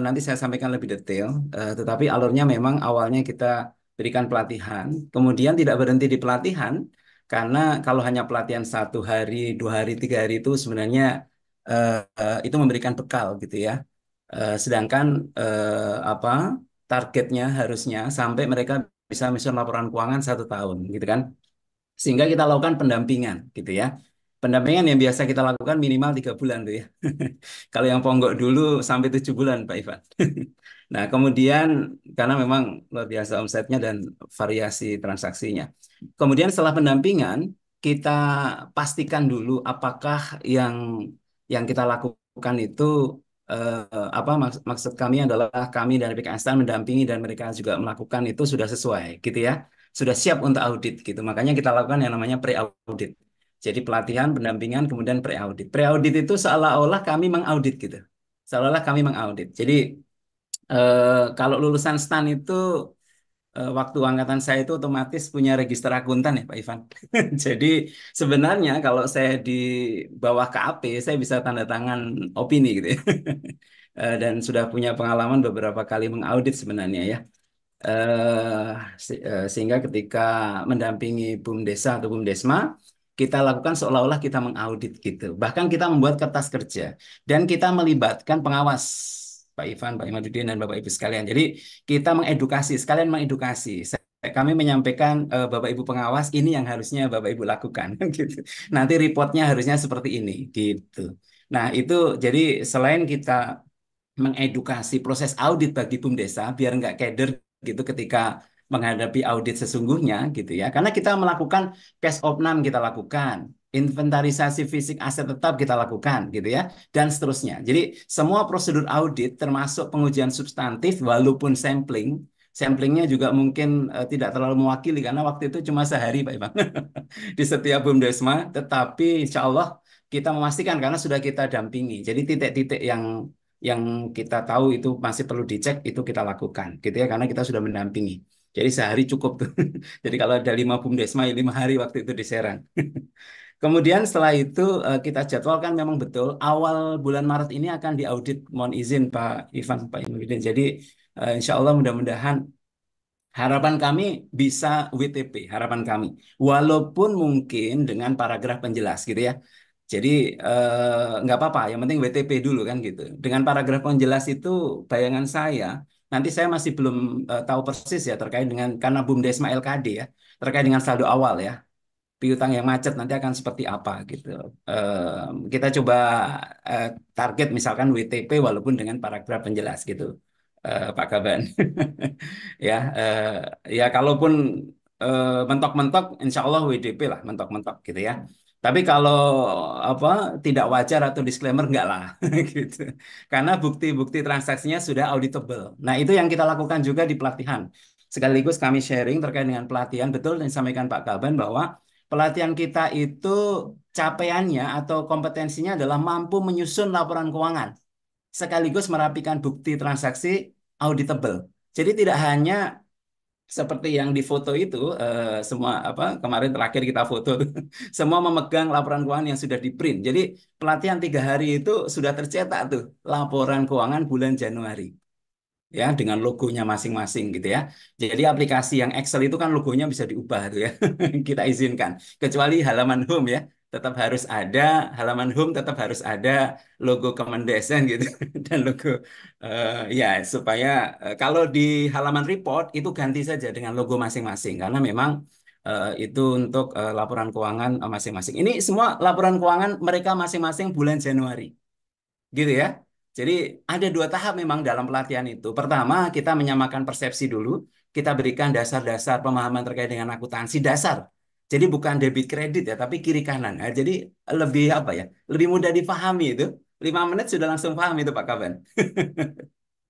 nanti saya sampaikan lebih detail, tetapi alurnya memang awalnya kita berikan pelatihan, kemudian tidak berhenti di pelatihan, karena kalau hanya pelatihan 1 hari, 2 hari, 3 hari itu sebenarnya itu memberikan bekal gitu ya. Sedangkan apa targetnya harusnya sampai mereka bisa menyusun laporan keuangan 1 tahun gitu kan. Sehingga kita lakukan pendampingan gitu ya. Pendampingan yang biasa kita lakukan minimal 3 bulan tuh ya. Kalau yang ponggok dulu sampai 7 bulan Pak Ivan. Nah kemudian karena memang luar biasa omsetnya dan variasi transaksinya. Kemudian setelah pendampingan kita pastikan dulu apakah yang kita lakukan itu apa maksud kami adalah kami dari PKN mendampingi dan mereka juga melakukan itu sudah sesuai gitu ya sudah siap untuk audit gitu. Makanya kita lakukan yang namanya pre-audit. Jadi pelatihan, pendampingan, kemudian pre-audit. Pre-audit itu seolah-olah kami mengaudit gitu. Seolah-olah kami mengaudit. Jadi kalau lulusan STAN itu waktu angkatan saya itu otomatis punya register akuntan ya Pak Ivan. Jadi sebenarnya kalau saya di bawah KAP saya bisa tanda tangan opini gitu ya. Dan sudah punya pengalaman beberapa kali mengaudit sebenarnya ya. eh, Sehingga ketika mendampingi BUMDesa atau BUMDesma, kita lakukan seolah-olah kita mengaudit gitu. Bahkan kita membuat kertas kerja dan kita melibatkan pengawas, Pak Ivan, Pak Imaduddin, dan Bapak Ibu sekalian. Jadi kita mengedukasi, sekalian mengedukasi. Kami menyampaikan Bapak Ibu pengawas ini yang harusnya Bapak Ibu lakukan gitu. Nanti reportnya harusnya seperti ini gitu. Nah, itu jadi selain kita mengedukasi proses audit bagi BUMDesa biar nggak keder gitu ketika menghadapi audit sesungguhnya gitu ya. Karena kita melakukan cash opnam kita lakukan, inventarisasi fisik aset tetap kita lakukan gitu ya, dan seterusnya. Jadi semua prosedur audit termasuk pengujian substantif walaupun samplingnya juga mungkin tidak terlalu mewakili karena waktu itu cuma sehari Pak Ivan di setiap BUMDesma, tetapi insya Allah kita memastikan karena sudah kita dampingi. Jadi titik-titik yang kita tahu itu masih perlu dicek itu kita lakukan gitu ya karena kita sudah mendampingi. Jadi sehari cukup tuh. Jadi kalau ada 5 BUMDesma ya 5 hari waktu itu di Serang. Kemudian setelah itu kita jadwalkan memang betul awal bulan Maret ini akan diaudit, mohon izin Pak Ivan, Pak Imuddin. Jadi insya Allah mudah-mudahan harapan kami bisa WTP, harapan kami. Walaupun mungkin dengan paragraf penjelas gitu ya. Jadi nggak apa-apa, yang penting WTP dulu kan gitu. Dengan paragraf penjelas itu bayangan saya, nanti saya masih belum tahu persis ya terkait dengan, karena BUMDesma LKD ya, terkait dengan saldo awal ya. Piutang yang macet nanti akan seperti apa gitu. Kita coba eh, target misalkan WTP walaupun dengan paragraf penjelas gitu, Pak Kaban. Ya, ya kalaupun mentok-mentok, insya Allah WDP lah, mentok-mentok gitu ya. Tapi kalau apa tidak wajar atau disclaimer enggak lah, gitu. Karena bukti-bukti transaksinya sudah auditable. Nah, itu yang kita lakukan juga di pelatihan. Sekaligus kami sharing terkait dengan pelatihan, betul yang disampaikan Pak Kaban bahwa pelatihan kita itu capaiannya atau kompetensinya adalah mampu menyusun laporan keuangan sekaligus merapikan bukti transaksi auditable. Jadi tidak hanya seperti yang di foto itu, semua apa kemarin terakhir kita foto, semua memegang laporan keuangan yang sudah di print. Jadi pelatihan 3 hari itu sudah tercetak tuh laporan keuangan bulan Januari ya dengan logonya masing-masing gitu ya. Jadi aplikasi yang Excel itu kan logonya bisa diubah tuh ya. Kita izinkan. Kecuali halaman home ya, tetap harus ada halaman home, tetap harus ada logo Kemendesan gitu dan logo ya supaya kalau di halaman report itu ganti saja dengan logo masing-masing karena memang itu untuk laporan keuangan masing-masing. Ini semua laporan keuangan mereka masing-masing bulan Januari gitu ya. Jadi ada 2 tahap memang dalam pelatihan itu. Pertama, kita menyamakan persepsi dulu. Kita berikan dasar-dasar pemahaman terkait dengan akuntansi dasar. Jadi bukan debit kredit ya, tapi kiri kanan. Nah, jadi lebih apa ya? Lebih mudah dipahami itu. 5 menit sudah langsung paham itu Pak Kaban.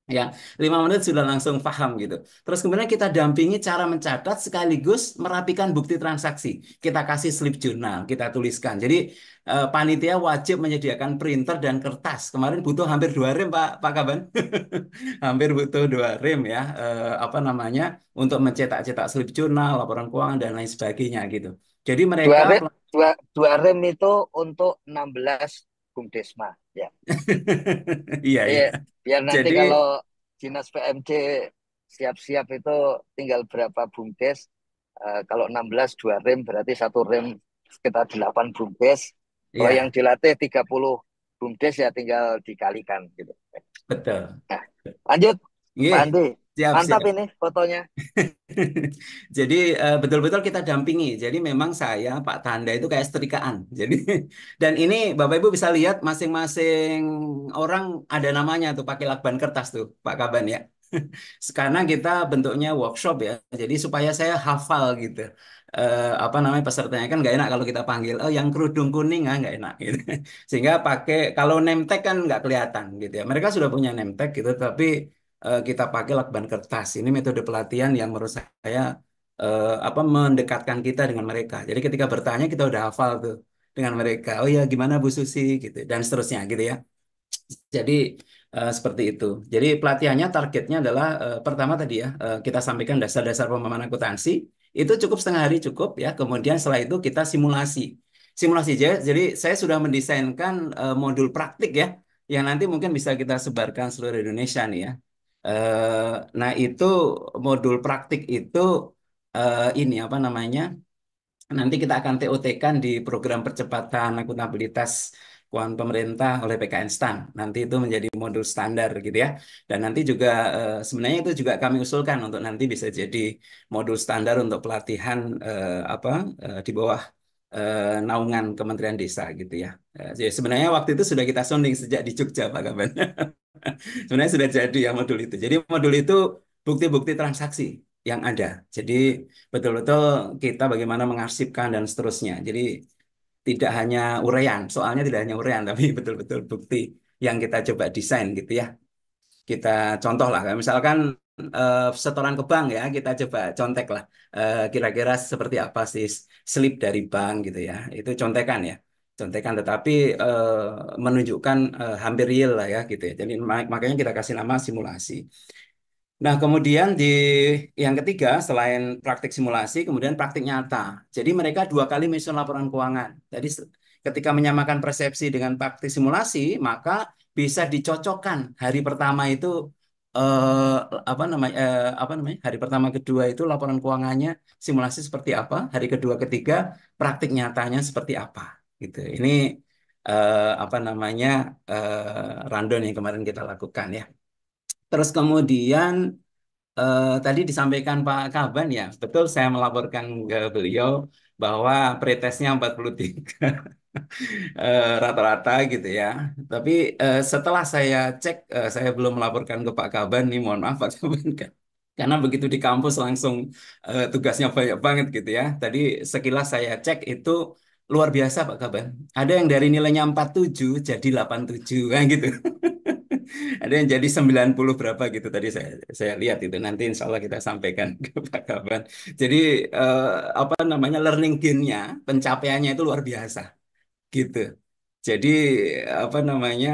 Ya, 5 menit sudah langsung paham gitu. Terus kemudian kita dampingi cara mencatat sekaligus merapikan bukti transaksi. Kita kasih slip jurnal, kita tuliskan. Jadi panitia wajib menyediakan printer dan kertas. Kemarin butuh hampir 2 rem Pak Kaban, hampir butuh 2 rem ya. Apa namanya untuk mencetak-cetak slip jurnal, laporan keuangan dan lain sebagainya gitu. Jadi Dua mereka rem, dua rem itu untuk 16 BUMDesma ya. iya Jadi iya. biar nanti Jadi kalau Dinas PMD siap-siap itu tinggal berapa BUMDes. Kalau 16 2 rem berarti 1 rem sekitar 8 BUMDes. Kalau yang iya, dilatih 30 BUMDes ya tinggal dikalikan gitu. betul. Nah, lanjut Pak Iya, Andi. siap Mantap siap. ini fotonya. Jadi betul-betul kita dampingi. Jadi memang saya Pak Tanda itu kayak setrikaan. Jadi dan ini Bapak Ibu bisa lihat masing-masing orang ada namanya tuh pakai lakban kertas tuh Pak Kaban ya. Sekarang kita bentuknya workshop ya. Jadi supaya saya hafal gitu. Apa namanya pesertanya kan nggak enak kalau kita panggil oh yang kerudung kuning ah nggak enak gitu. Sehingga pakai kalau name tag kan nggak kelihatan gitu ya. Mereka sudah punya name tag gitu tapi kita pakai lakban kertas. Ini metode pelatihan yang menurut saya apa mendekatkan kita dengan mereka. Jadi ketika bertanya kita udah hafal tuh. dengan mereka. Oh ya, gimana Bu Susi gitu dan seterusnya gitu ya. Jadi seperti itu. Jadi pelatihannya targetnya adalah pertama tadi ya kita sampaikan dasar-dasar pemahaman akuntansi itu cukup setengah hari cukup ya. Kemudian setelah itu kita simulasi. Simulasi aja. Jadi saya sudah mendesainkan modul praktik ya yang nanti mungkin bisa kita sebarkan seluruh Indonesia nih ya. Nah itu modul praktik itu ini apa namanya? Nanti kita akan TOT-kan di program percepatan akuntabilitas keuangan pemerintah oleh PKN STAN. Nanti itu menjadi modul standar gitu ya. Dan nanti juga sebenarnya itu juga kami usulkan untuk nanti bisa jadi modul standar untuk pelatihan apa di bawah naungan Kementerian Desa gitu ya. Jadi sebenarnya waktu itu sudah kita sounding sejak di Jogja Pak Kaban. Sebenarnya sudah jadi ya modul itu. Jadi modul itu bukti-bukti transaksi yang ada. Jadi betul-betul kita bagaimana mengarsipkan dan seterusnya. Jadi tidak hanya uraian, soalnya tidak hanya uraian, tapi betul-betul bukti yang kita coba desain gitu ya. Kita contoh lah, kayak misalkan setoran ke bank ya, kita coba contek lah. Kira-kira seperti apa sih slip dari bank gitu ya. Itu contekan ya. Contekan tetapi menunjukkan hampir real lah ya gitu ya. Jadi makanya kita kasih nama simulasi. Nah, kemudian di yang ketiga, selain praktik simulasi, kemudian praktik nyata. Jadi mereka 2 kali menyusun laporan keuangan. Jadi ketika menyamakan persepsi dengan praktik simulasi, maka bisa dicocokkan. Hari pertama itu eh, apa namanya? Hari pertama kedua itu laporan keuangannya simulasi seperti apa? Hari kedua ketiga praktik nyatanya seperti apa? Gitu. Ini apa namanya? Rundown yang kemarin kita lakukan ya. Terus kemudian tadi disampaikan Pak Kaban ya, betul saya melaporkan ke beliau bahwa pretesnya 43 rata-rata gitu ya. Tapi setelah saya cek, saya belum melaporkan ke Pak Kaban nih, mohon maaf Pak Kaban kan. Karena begitu di kampus langsung tugasnya banyak banget gitu ya. Tadi sekilas saya cek itu luar biasa Pak Kaban. Ada yang dari nilainya 47 jadi 87 kan gitu. Ada yang jadi 90 berapa gitu tadi saya lihat itu nanti insya Allah kita sampaikan ke Pak Kaban. Jadi eh, apa namanya learning gain-nya, pencapaiannya itu luar biasa gitu. Jadi apa namanya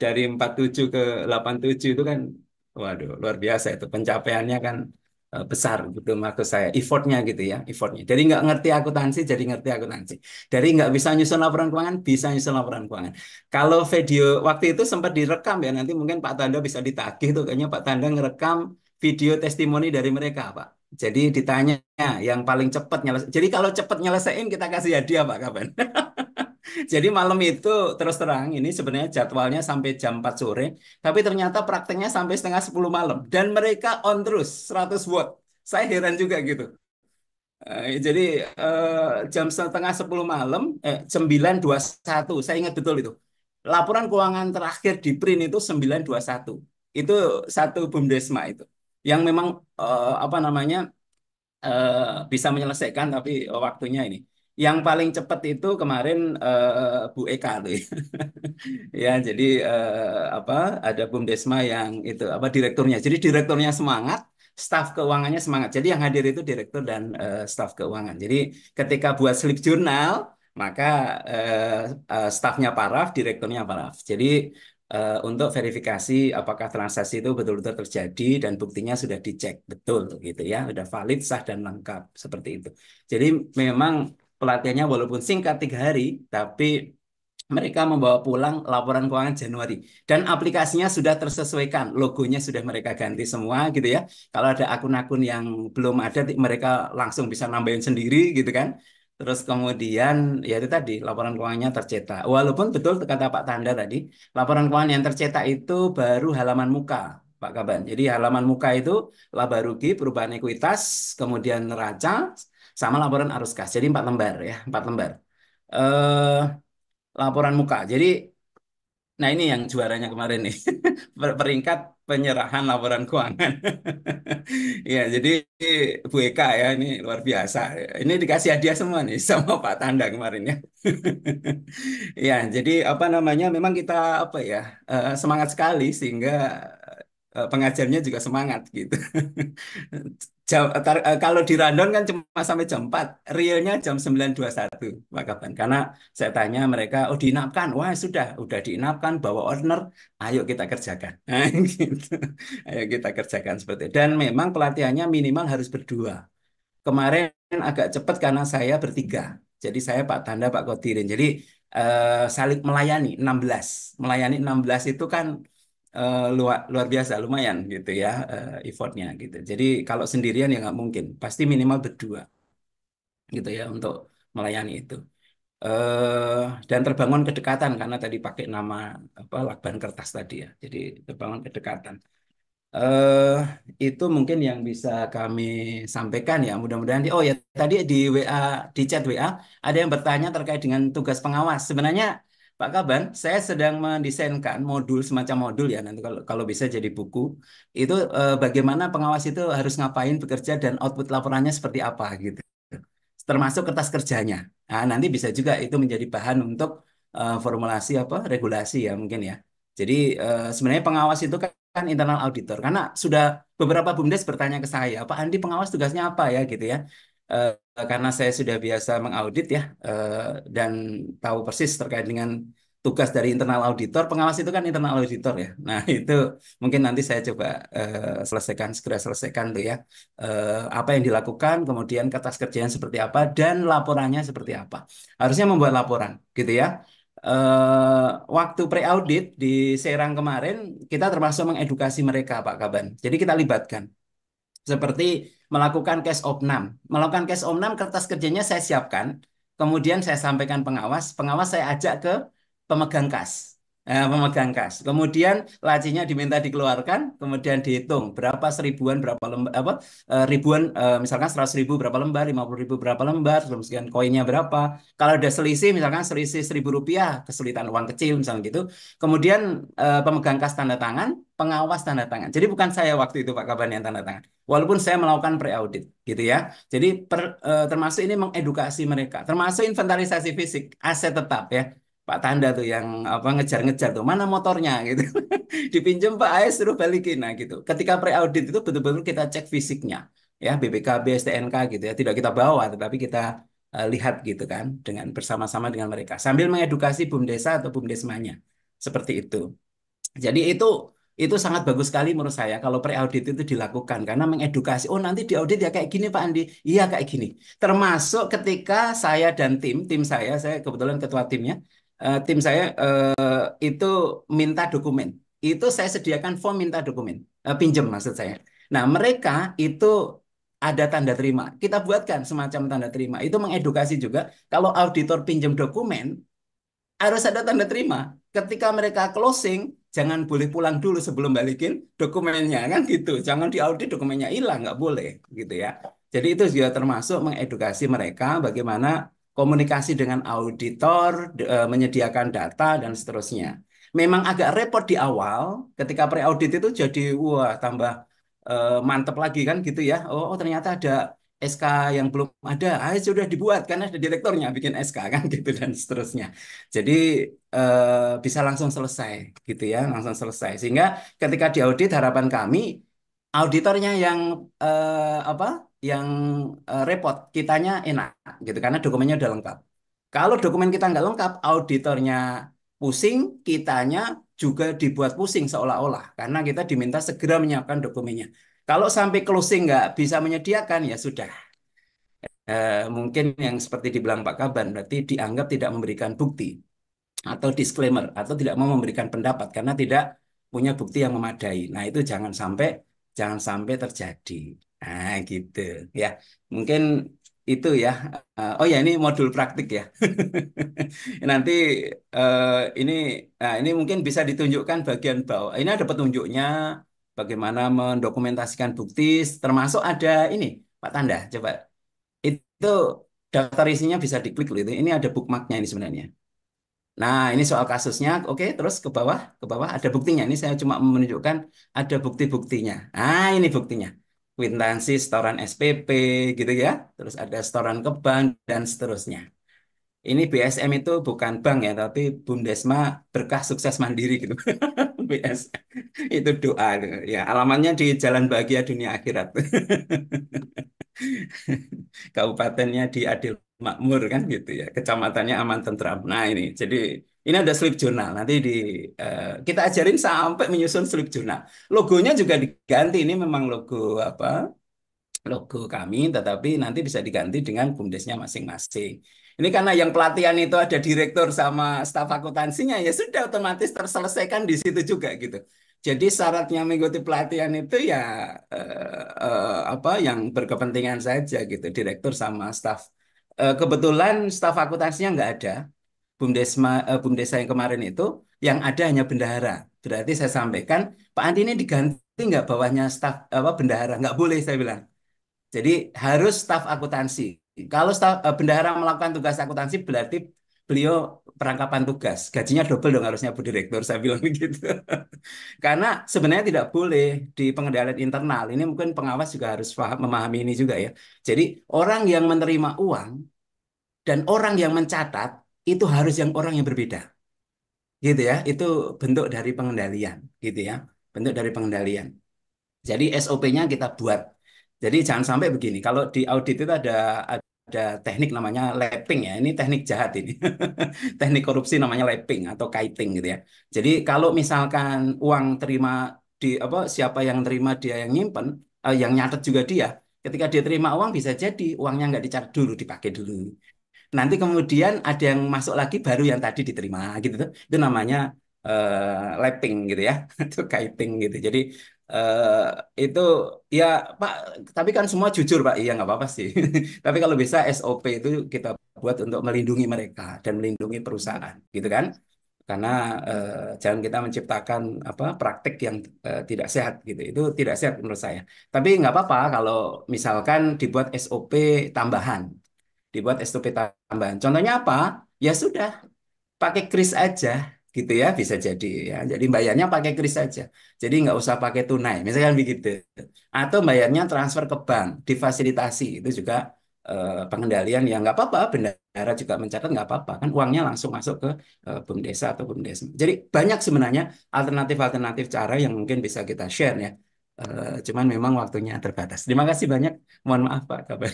dari 47 ke 87 itu kan waduh luar biasa itu pencapaiannya kan besar gitu maksud saya effortnya gitu ya effortnya. Jadi nggak ngerti akuntansi jadi ngerti akuntansi. Dari nggak bisa nyusun laporan keuangan bisa nyusun laporan keuangan. Kalau video waktu itu sempat direkam ya nanti mungkin Pak Tanda bisa ditagih tuh kayaknya Pak Tanda ngerekam video testimoni dari mereka Pak. Jadi ditanya yang paling cepat nyelesain. Jadi kalau cepat nyelesain kita kasih hadiah Pak Kapan? Jadi malam itu terus terang ini sebenarnya jadwalnya sampai jam 4 sore, tapi ternyata prakteknya sampai setengah 10 malam dan mereka on terus 100 watt. Saya heran juga gitu. Jadi jam setengah 10 malam, 9.21, saya ingat betul itu. Laporan keuangan terakhir di print itu 9.21. Itu satu BUMDesma itu. Yang memang apa namanya bisa menyelesaikan tapi waktunya ini. Yang paling cepat itu kemarin Bu Eka tuh ya. Ya, jadi apa ada BUMDesma yang itu apa direkturnya. Jadi direkturnya semangat, staf keuangannya semangat. Jadi yang hadir itu direktur dan staf keuangan. Jadi ketika buat slip jurnal, maka stafnya paraf, direkturnya paraf. Jadi untuk verifikasi apakah transaksi itu betul-betul terjadi dan buktinya sudah dicek betul gitu ya, sudah valid, sah dan lengkap seperti itu. Jadi memang pelatihannya walaupun singkat 3 hari, tapi mereka membawa pulang laporan keuangan Januari dan aplikasinya sudah tersesuaikan, logonya sudah mereka ganti semua gitu ya. Kalau ada akun-akun yang belum ada, mereka langsung bisa nambahin sendiri gitu kan. Terus kemudian ya itu tadi laporan keuangannya tercetak. Walaupun betul kata Pak Tanda tadi, laporan keuangan yang tercetak itu baru halaman muka, Pak Kaban. Jadi halaman muka itu laba rugi, perubahan ekuitas, kemudian neraca, sama laporan arus kas. Jadi 4 lembar ya, 4 lembar. Eh, laporan muka. Jadi, nah ini yang juaranya kemarin nih, peringkat penyerahan laporan keuangan. Ya, jadi Bu Eka ya ini luar biasa. Ini dikasih hadiah semua nih sama Pak Tanda kemarin ya. Ya, jadi apa namanya? Memang kita apa ya semangat sekali sehingga pengajarnya juga semangat gitu. Kalau di rundown kan cuma sampai jam 4, realnya jam 9.21 Pak Kaban. Karena saya tanya mereka, oh diinapkan, wah udah diinapkan, bawa owner, ayo kita kerjakan. Nah, gitu. Ayo kita kerjakan seperti itu. Dan memang pelatihannya minimal harus berdua. Kemarin agak cepat karena saya bertiga. Jadi saya Pak Tanda, Pak Kodirin. Jadi saling melayani 16. Melayani 16 itu kan luar luar biasa, lumayan gitu ya effortnya gitu. Jadi kalau sendirian ya nggak mungkin. Pasti minimal berdua gitu ya untuk melayani itu. Dan terbangun kedekatan karena tadi pakai nama apa Lakban Kertas tadi ya. Jadi terbangun kedekatan. eh itu mungkin yang bisa kami sampaikan ya. Mudah-mudahan. Oh ya, tadi di WA, di chat WA, ada yang bertanya terkait dengan tugas pengawas. Sebenarnya Pak Kaban, saya sedang mendesainkan modul semacam modul ya. Nanti kalau bisa jadi buku. Itu bagaimana pengawas itu harus ngapain bekerja dan output laporannya seperti apa gitu. Termasuk kertas kerjanya. Nah, nanti bisa juga itu menjadi bahan untuk formulasi apa regulasi ya mungkin ya. Jadi sebenarnya pengawas itu kan internal auditor karena sudah beberapa BUMDes bertanya ke saya, Pak Andi pengawas tugasnya apa ya gitu ya. Karena saya sudah biasa mengaudit ya dan tahu persis terkait dengan tugas dari internal auditor, pengawas itu kan internal auditor ya. Nah itu mungkin nanti saya coba segera selesaikan tuh ya. Apa yang dilakukan, kemudian kertas kerjanya seperti apa dan laporannya seperti apa. Harusnya membuat laporan gitu ya. Waktu pre-audit di Serang kemarin, kita termasuk mengedukasi mereka, Pak Kaban. Jadi kita libatkan. Seperti melakukan case opnam. Melakukan case opnam, kertas kerjanya saya siapkan. Kemudian saya sampaikan pengawas. Pengawas saya ajak ke pemegang kas. Pemegang kas. Kemudian lacinya diminta dikeluarkan, kemudian dihitung berapa seribuan, berapa lembar, apa ribuan, misalkan 100.000 berapa lembar, 50.000 berapa lembar, kemudian koinnya berapa. Kalau ada selisih, misalkan selisih Rp1.000, kesulitan uang kecil misalnya gitu. Kemudian pemegang kas tanda tangan, pengawas tanda tangan. Jadi bukan saya waktu itu Pak Kaban yang tanda tangan. Walaupun saya melakukan pre-audit gitu ya. Jadi termasuk ini mengedukasi mereka, termasuk inventarisasi fisik aset tetap ya. Pak Tanda tuh yang apa ngejar-ngejar tuh mana motornya gitu. Dipinjam Pak AS suruh balikin nah gitu. Ketika pre-audit itu betul-betul kita cek fisiknya ya BPKB, STNK gitu ya. Tidak kita bawa tetapi kita lihat gitu kan dengan bersama-sama dengan mereka sambil mengedukasi BUMDesa atau BUMDesmanya. Seperti itu. Jadi itu sangat bagus sekali menurut saya kalau pre-audit itu dilakukan karena mengedukasi. Oh nanti di audit ya kayak gini Pak Andi. Iya kayak gini. Termasuk ketika saya dan tim saya kebetulan ketua timnya, tim saya itu minta dokumen. Itu saya sediakan form minta dokumen, pinjem maksud saya. Nah mereka itu ada tanda terima. Kita buatkan semacam tanda terima. Itu mengedukasi juga. Kalau auditor pinjam dokumen harus ada tanda terima. Ketika mereka closing, jangan boleh pulang dulu sebelum balikin dokumennya kan gitu. Jangan diaudit dokumennya hilang, nggak boleh gitu ya. Jadi itu juga termasuk mengedukasi mereka bagaimana komunikasi dengan auditor, menyediakan data dan seterusnya. Memang agak repot di awal, ketika pre-audit itu jadi wah tambah mantep lagi kan gitu ya. Oh ternyata ada SK yang belum ada, sudah dibuat karena ada direkturnya bikin SK kan gitu dan seterusnya. Jadi bisa langsung selesai gitu ya, langsung selesai. Sehingga ketika diaudit harapan kami auditornya yang apa? Yang repot, kitanya enak gitu karena dokumennya udah lengkap. Kalau dokumen kita nggak lengkap, auditornya pusing, kitanya juga dibuat pusing seolah-olah karena kita diminta segera menyiapkan dokumennya. Kalau sampai closing nggak bisa menyediakan ya sudah. Mungkin yang seperti dibilang Pak Kaban berarti dianggap tidak memberikan bukti atau disclaimer atau tidak mau memberikan pendapat karena tidak punya bukti yang memadai. Nah, itu jangan sampai terjadi. Nah, gitu ya. Mungkin itu ya. Oh ya, ini modul praktik ya. Nanti eh, ini ini mungkin bisa ditunjukkan bagian bawah. Ini ada petunjuknya bagaimana mendokumentasikan bukti termasuk ada ini Pak Tanda coba itu daftar isinya bisa diklik loh itu. Ini ada bookmarknya ini sebenarnya. Nah, ini soal kasusnya. Oke, terus ke bawah ada buktinya. Ini saya cuma menunjukkan ada bukti-buktinya. Ah, ini buktinya. Kwitansi setoran SPP gitu ya. Terus ada setoran ke bank dan seterusnya. Ini BSM itu bukan bank ya, tapi Bumdesma Berkah Sukses Mandiri gitu. BS. Itu doa. Ya, alamatnya di Jalan Bahagia Dunia Akhirat. Kabupatennya di Adil Makmur kan gitu ya. Kecamatannya Aman Tentram. Nah ini, jadi ini ada slip jurnal. Nanti kita ajarin sampai menyusun slip jurnal. Logonya juga diganti. Ini memang logo apa? Logo kami, tetapi nanti bisa diganti dengan BUMDesnya masing-masing. Ini karena yang pelatihan itu ada direktur sama staf akuntansinya, ya sudah otomatis terselesaikan di situ juga gitu. Jadi syaratnya mengikuti pelatihan itu ya apa yang berkepentingan saja gitu, direktur sama staf. Kebetulan staf akuntansinya nggak ada, BUMDesa yang kemarin itu, yang ada hanya bendahara. Berarti saya sampaikan, Pak Andi ini diganti nggak bawahnya staf apa bendahara? Nggak boleh saya bilang. Jadi harus staf akuntansi. Kalau bendahara melakukan tugas akuntansi berarti beliau perangkapan tugas. Gajinya double dong harusnya Bu Direktur, saya bilang begitu. Karena sebenarnya tidak boleh di pengendalian internal. Ini mungkin pengawas juga harus memahami ini juga ya. Jadi orang yang menerima uang dan orang yang mencatat itu harus orang yang berbeda. Gitu ya. Itu bentuk dari pengendalian gitu ya. Bentuk dari pengendalian. Jadi SOP-nya kita buat. Jadi jangan sampai begini. Kalau di audit itu ada teknik namanya lapping ya. Ini teknik jahat ini. Teknik korupsi namanya lapping atau kiting gitu ya. Jadi kalau misalkan uang terima di apa siapa yang terima dia yang nyimpen, yang nyatet juga dia. Ketika dia terima uang bisa jadi uangnya nggak dicatat dulu, dipakai dulu. Nanti kemudian ada yang masuk lagi baru yang tadi diterima gitu tuh. Itu namanya lapping gitu ya. Itu kiting gitu. Jadi eh, itu ya Pak, tapi kan semua jujur Pak. Iya nggak apa-apa sih. Tapi kalau bisa SOP itu kita buat untuk melindungi mereka dan melindungi perusahaan gitu kan. Karena jangan kita menciptakan apa praktik yang tidak sehat gitu. Itu tidak sehat menurut saya. Tapi nggak apa-apa kalau misalkan dibuat SOP tambahan, dibuat SOP tambahan. Contohnya apa? Ya sudah, pakai kris aja gitu ya, bisa jadi ya. Jadi bayarnya pakai kris aja. Jadi nggak usah pakai tunai, misalkan begitu. Atau bayarnya transfer ke bank, difasilitasi. Itu juga pengendalian yang nggak apa-apa. Bendahara juga mencatat nggak apa-apa. Kan uangnya langsung masuk ke BUMDesa atau BUMDes. Jadi banyak sebenarnya alternatif-alternatif cara yang mungkin bisa kita share ya. Cuman memang waktunya terbatas. Terima kasih banyak. Mohon maaf Pak kabar.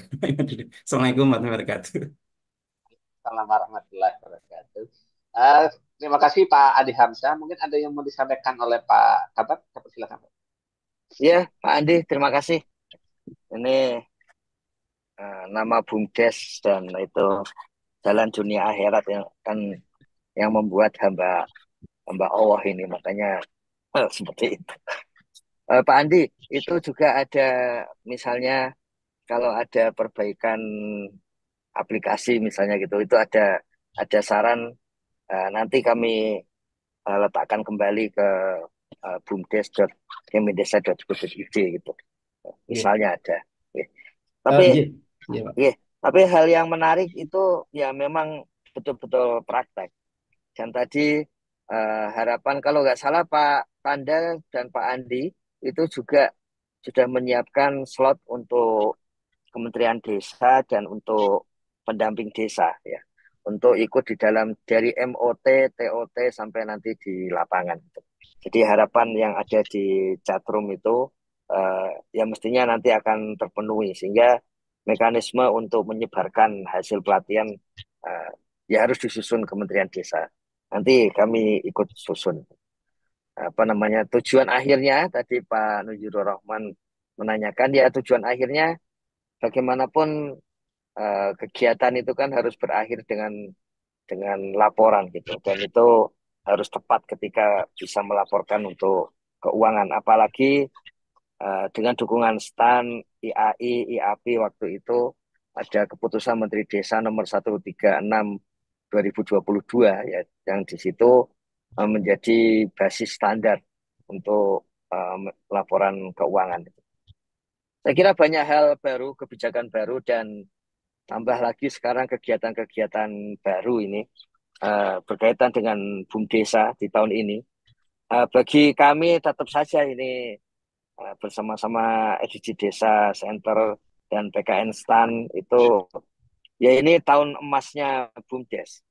Assalamualaikum warahmatullahi wabarakatuh. Assalamualaikum warahmatullahi wabarakatuh. Eh, Terima kasih Pak Adi Hamzah. Mungkin ada yang mau disampaikan oleh Pak Kabar? Silakan. Pak. Ya, Pak Andi, terima kasih. Ini nama BUMDes dan itu jalan dunia akhirat yang kan yang membuat hamba hamba Allah ini, makanya seperti itu. Pak Andi, itu juga ada misalnya kalau ada perbaikan aplikasi misalnya gitu, itu ada saran, nanti kami letakkan kembali ke bumdes.kemendesa.go.id gitu. Iya, Misalnya ada. Ya. Tapi iya, iya, Pak. ya, tapi hal yang menarik itu ya memang betul-betul praktek. Dan tadi harapan kalau nggak salah Pak Tanda dan Pak Andi itu juga sudah menyiapkan slot untuk Kementerian Desa dan untuk pendamping desa ya. Untuk ikut di dalam dari MOT, TOT sampai nanti di lapangan. Jadi harapan yang ada di chatroom itu ya mestinya nanti akan terpenuhi sehingga mekanisme untuk menyebarkan hasil pelatihan eh, ya harus disusun Kementerian Desa. Nanti kami ikut susun. Apa namanya tujuan akhirnya tadi Pak Nujurul Rahman menanyakan ya tujuan akhirnya bagaimanapun kegiatan itu kan harus berakhir dengan laporan gitu dan itu harus tepat ketika bisa melaporkan untuk keuangan apalagi dengan dukungan STAN, IAI, IAP waktu itu ada keputusan Menteri Desa nomor 136 2022 ya yang di situ menjadi basis standar untuk laporan keuangan. Saya kira banyak hal baru, kebijakan baru dan tambah lagi sekarang kegiatan-kegiatan baru ini berkaitan dengan BUMDesa di tahun ini. Bagi kami tetap saja ini bersama-sama SDG Desa Center dan PKN STAN itu ya ini tahun emasnya BUMDes.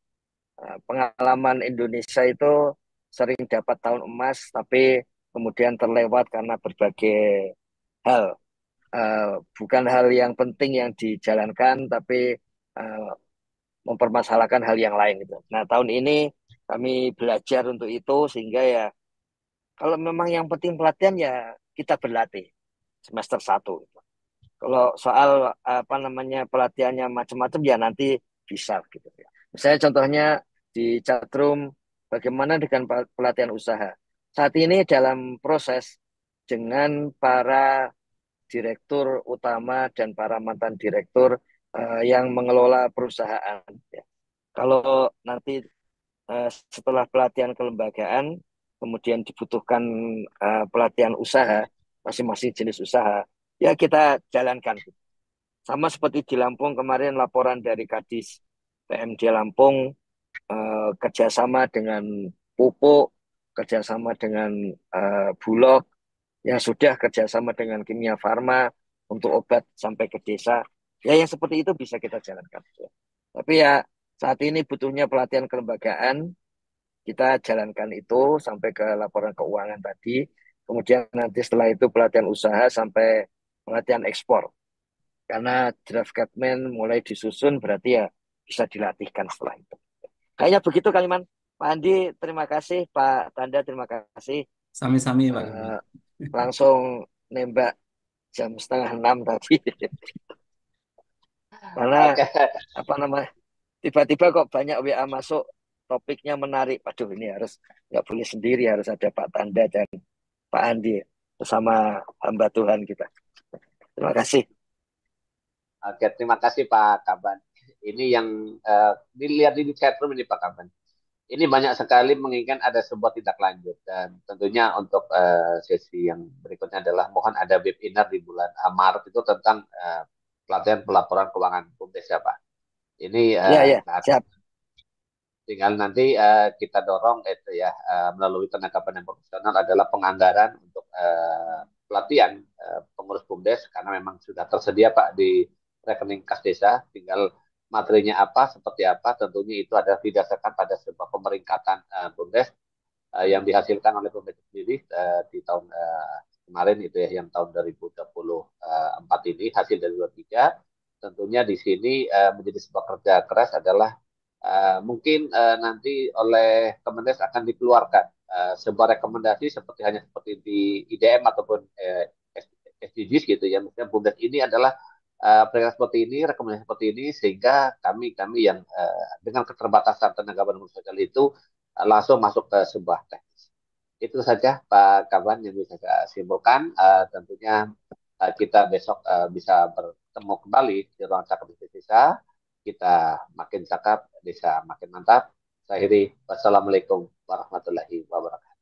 Pengalaman Indonesia itu sering dapat tahun emas tapi kemudian terlewat karena berbagai hal. Bukan hal yang penting yang dijalankan, tapi eh, mempermasalahkan hal yang lain gitu. Nah, tahun ini kami belajar untuk itu sehingga ya kalau memang yang penting pelatihan ya kita berlatih semester 1. Kalau soal apa namanya pelatihannya macam-macam ya nanti bisa gitu ya. Misalnya contohnya di chatroom bagaimana dengan pelatihan usaha. Saat ini dalam proses dengan para direktur utama dan para mantan direktur yang mengelola perusahaan. Ya. Kalau nanti setelah pelatihan kelembagaan, kemudian dibutuhkan pelatihan usaha, masing-masing jenis usaha, ya kita jalankan. Sama seperti di Lampung kemarin laporan dari Kadis PMD Lampung, kerjasama dengan pupuk, kerjasama dengan Bulog, yang sudah kerjasama dengan Kimia Farma untuk obat sampai ke desa. Ya yang seperti itu bisa kita jalankan. Tapi ya saat ini butuhnya pelatihan kelembagaan, kita jalankan itu sampai ke laporan keuangan tadi. Kemudian nanti setelah itu pelatihan usaha sampai pelatihan ekspor. Karena draft Catman mulai disusun berarti ya bisa dilatihkan setelah itu. Kayaknya begitu Kaliman. Pak Andi, terima kasih. Pak Tanda, terima kasih. Sami-sami Pak Gembong. Langsung nembak jam 5:30 tadi. Karena Oke. apa namanya tiba-tiba kok banyak WA masuk, topiknya menarik. Waduh ini harus nggak boleh sendiri, harus ada Pak Tanda dan Pak Andi bersama hamba Tuhan kita. Terima kasih. Oke, terima kasih Pak Kaban. Ini yang dilihat di chatroom ini Pak Kaban. Ini banyak sekali menginginkan ada sebuah tindak lanjut dan tentunya untuk sesi yang berikutnya adalah mohon ada webinar di bulan Maret itu tentang pelatihan pelaporan keuangan BUMDes ya Pak. Ini Ya, ya, nah, siap. tinggal nanti kita dorong itu ya melalui tenaga pendidikan profesional adalah penganggaran untuk pelatihan pengurus BUMDes karena memang sudah tersedia Pak di rekening kas desa, tinggal materinya apa, seperti apa, tentunya itu adalah didasarkan pada sebuah pemeringkatan BUMDes yang dihasilkan oleh BUMDes sendiri di tahun kemarin itu ya, yang tahun 2024 ini, hasil dari 2023. Tentunya di sini menjadi sebuah kerja keras adalah mungkin nanti oleh Kemendes akan dikeluarkan sebuah rekomendasi seperti di IDM ataupun SDGs gitu ya. Misalnya BUMDes ini adalah peringkat seperti ini, rekomendasi seperti ini, sehingga kami yang dengan keterbatasan tenaga penunjang sosial itu langsung masuk ke sebuah teknis. Itu saja Pak Kaban yang bisa saya simpulkan. Tentunya kita besok bisa bertemu kembali di ruang cakap di desa. Kita makin cakap, desa makin mantap. Saya akhiri. Wassalamualaikum warahmatullahi wabarakatuh.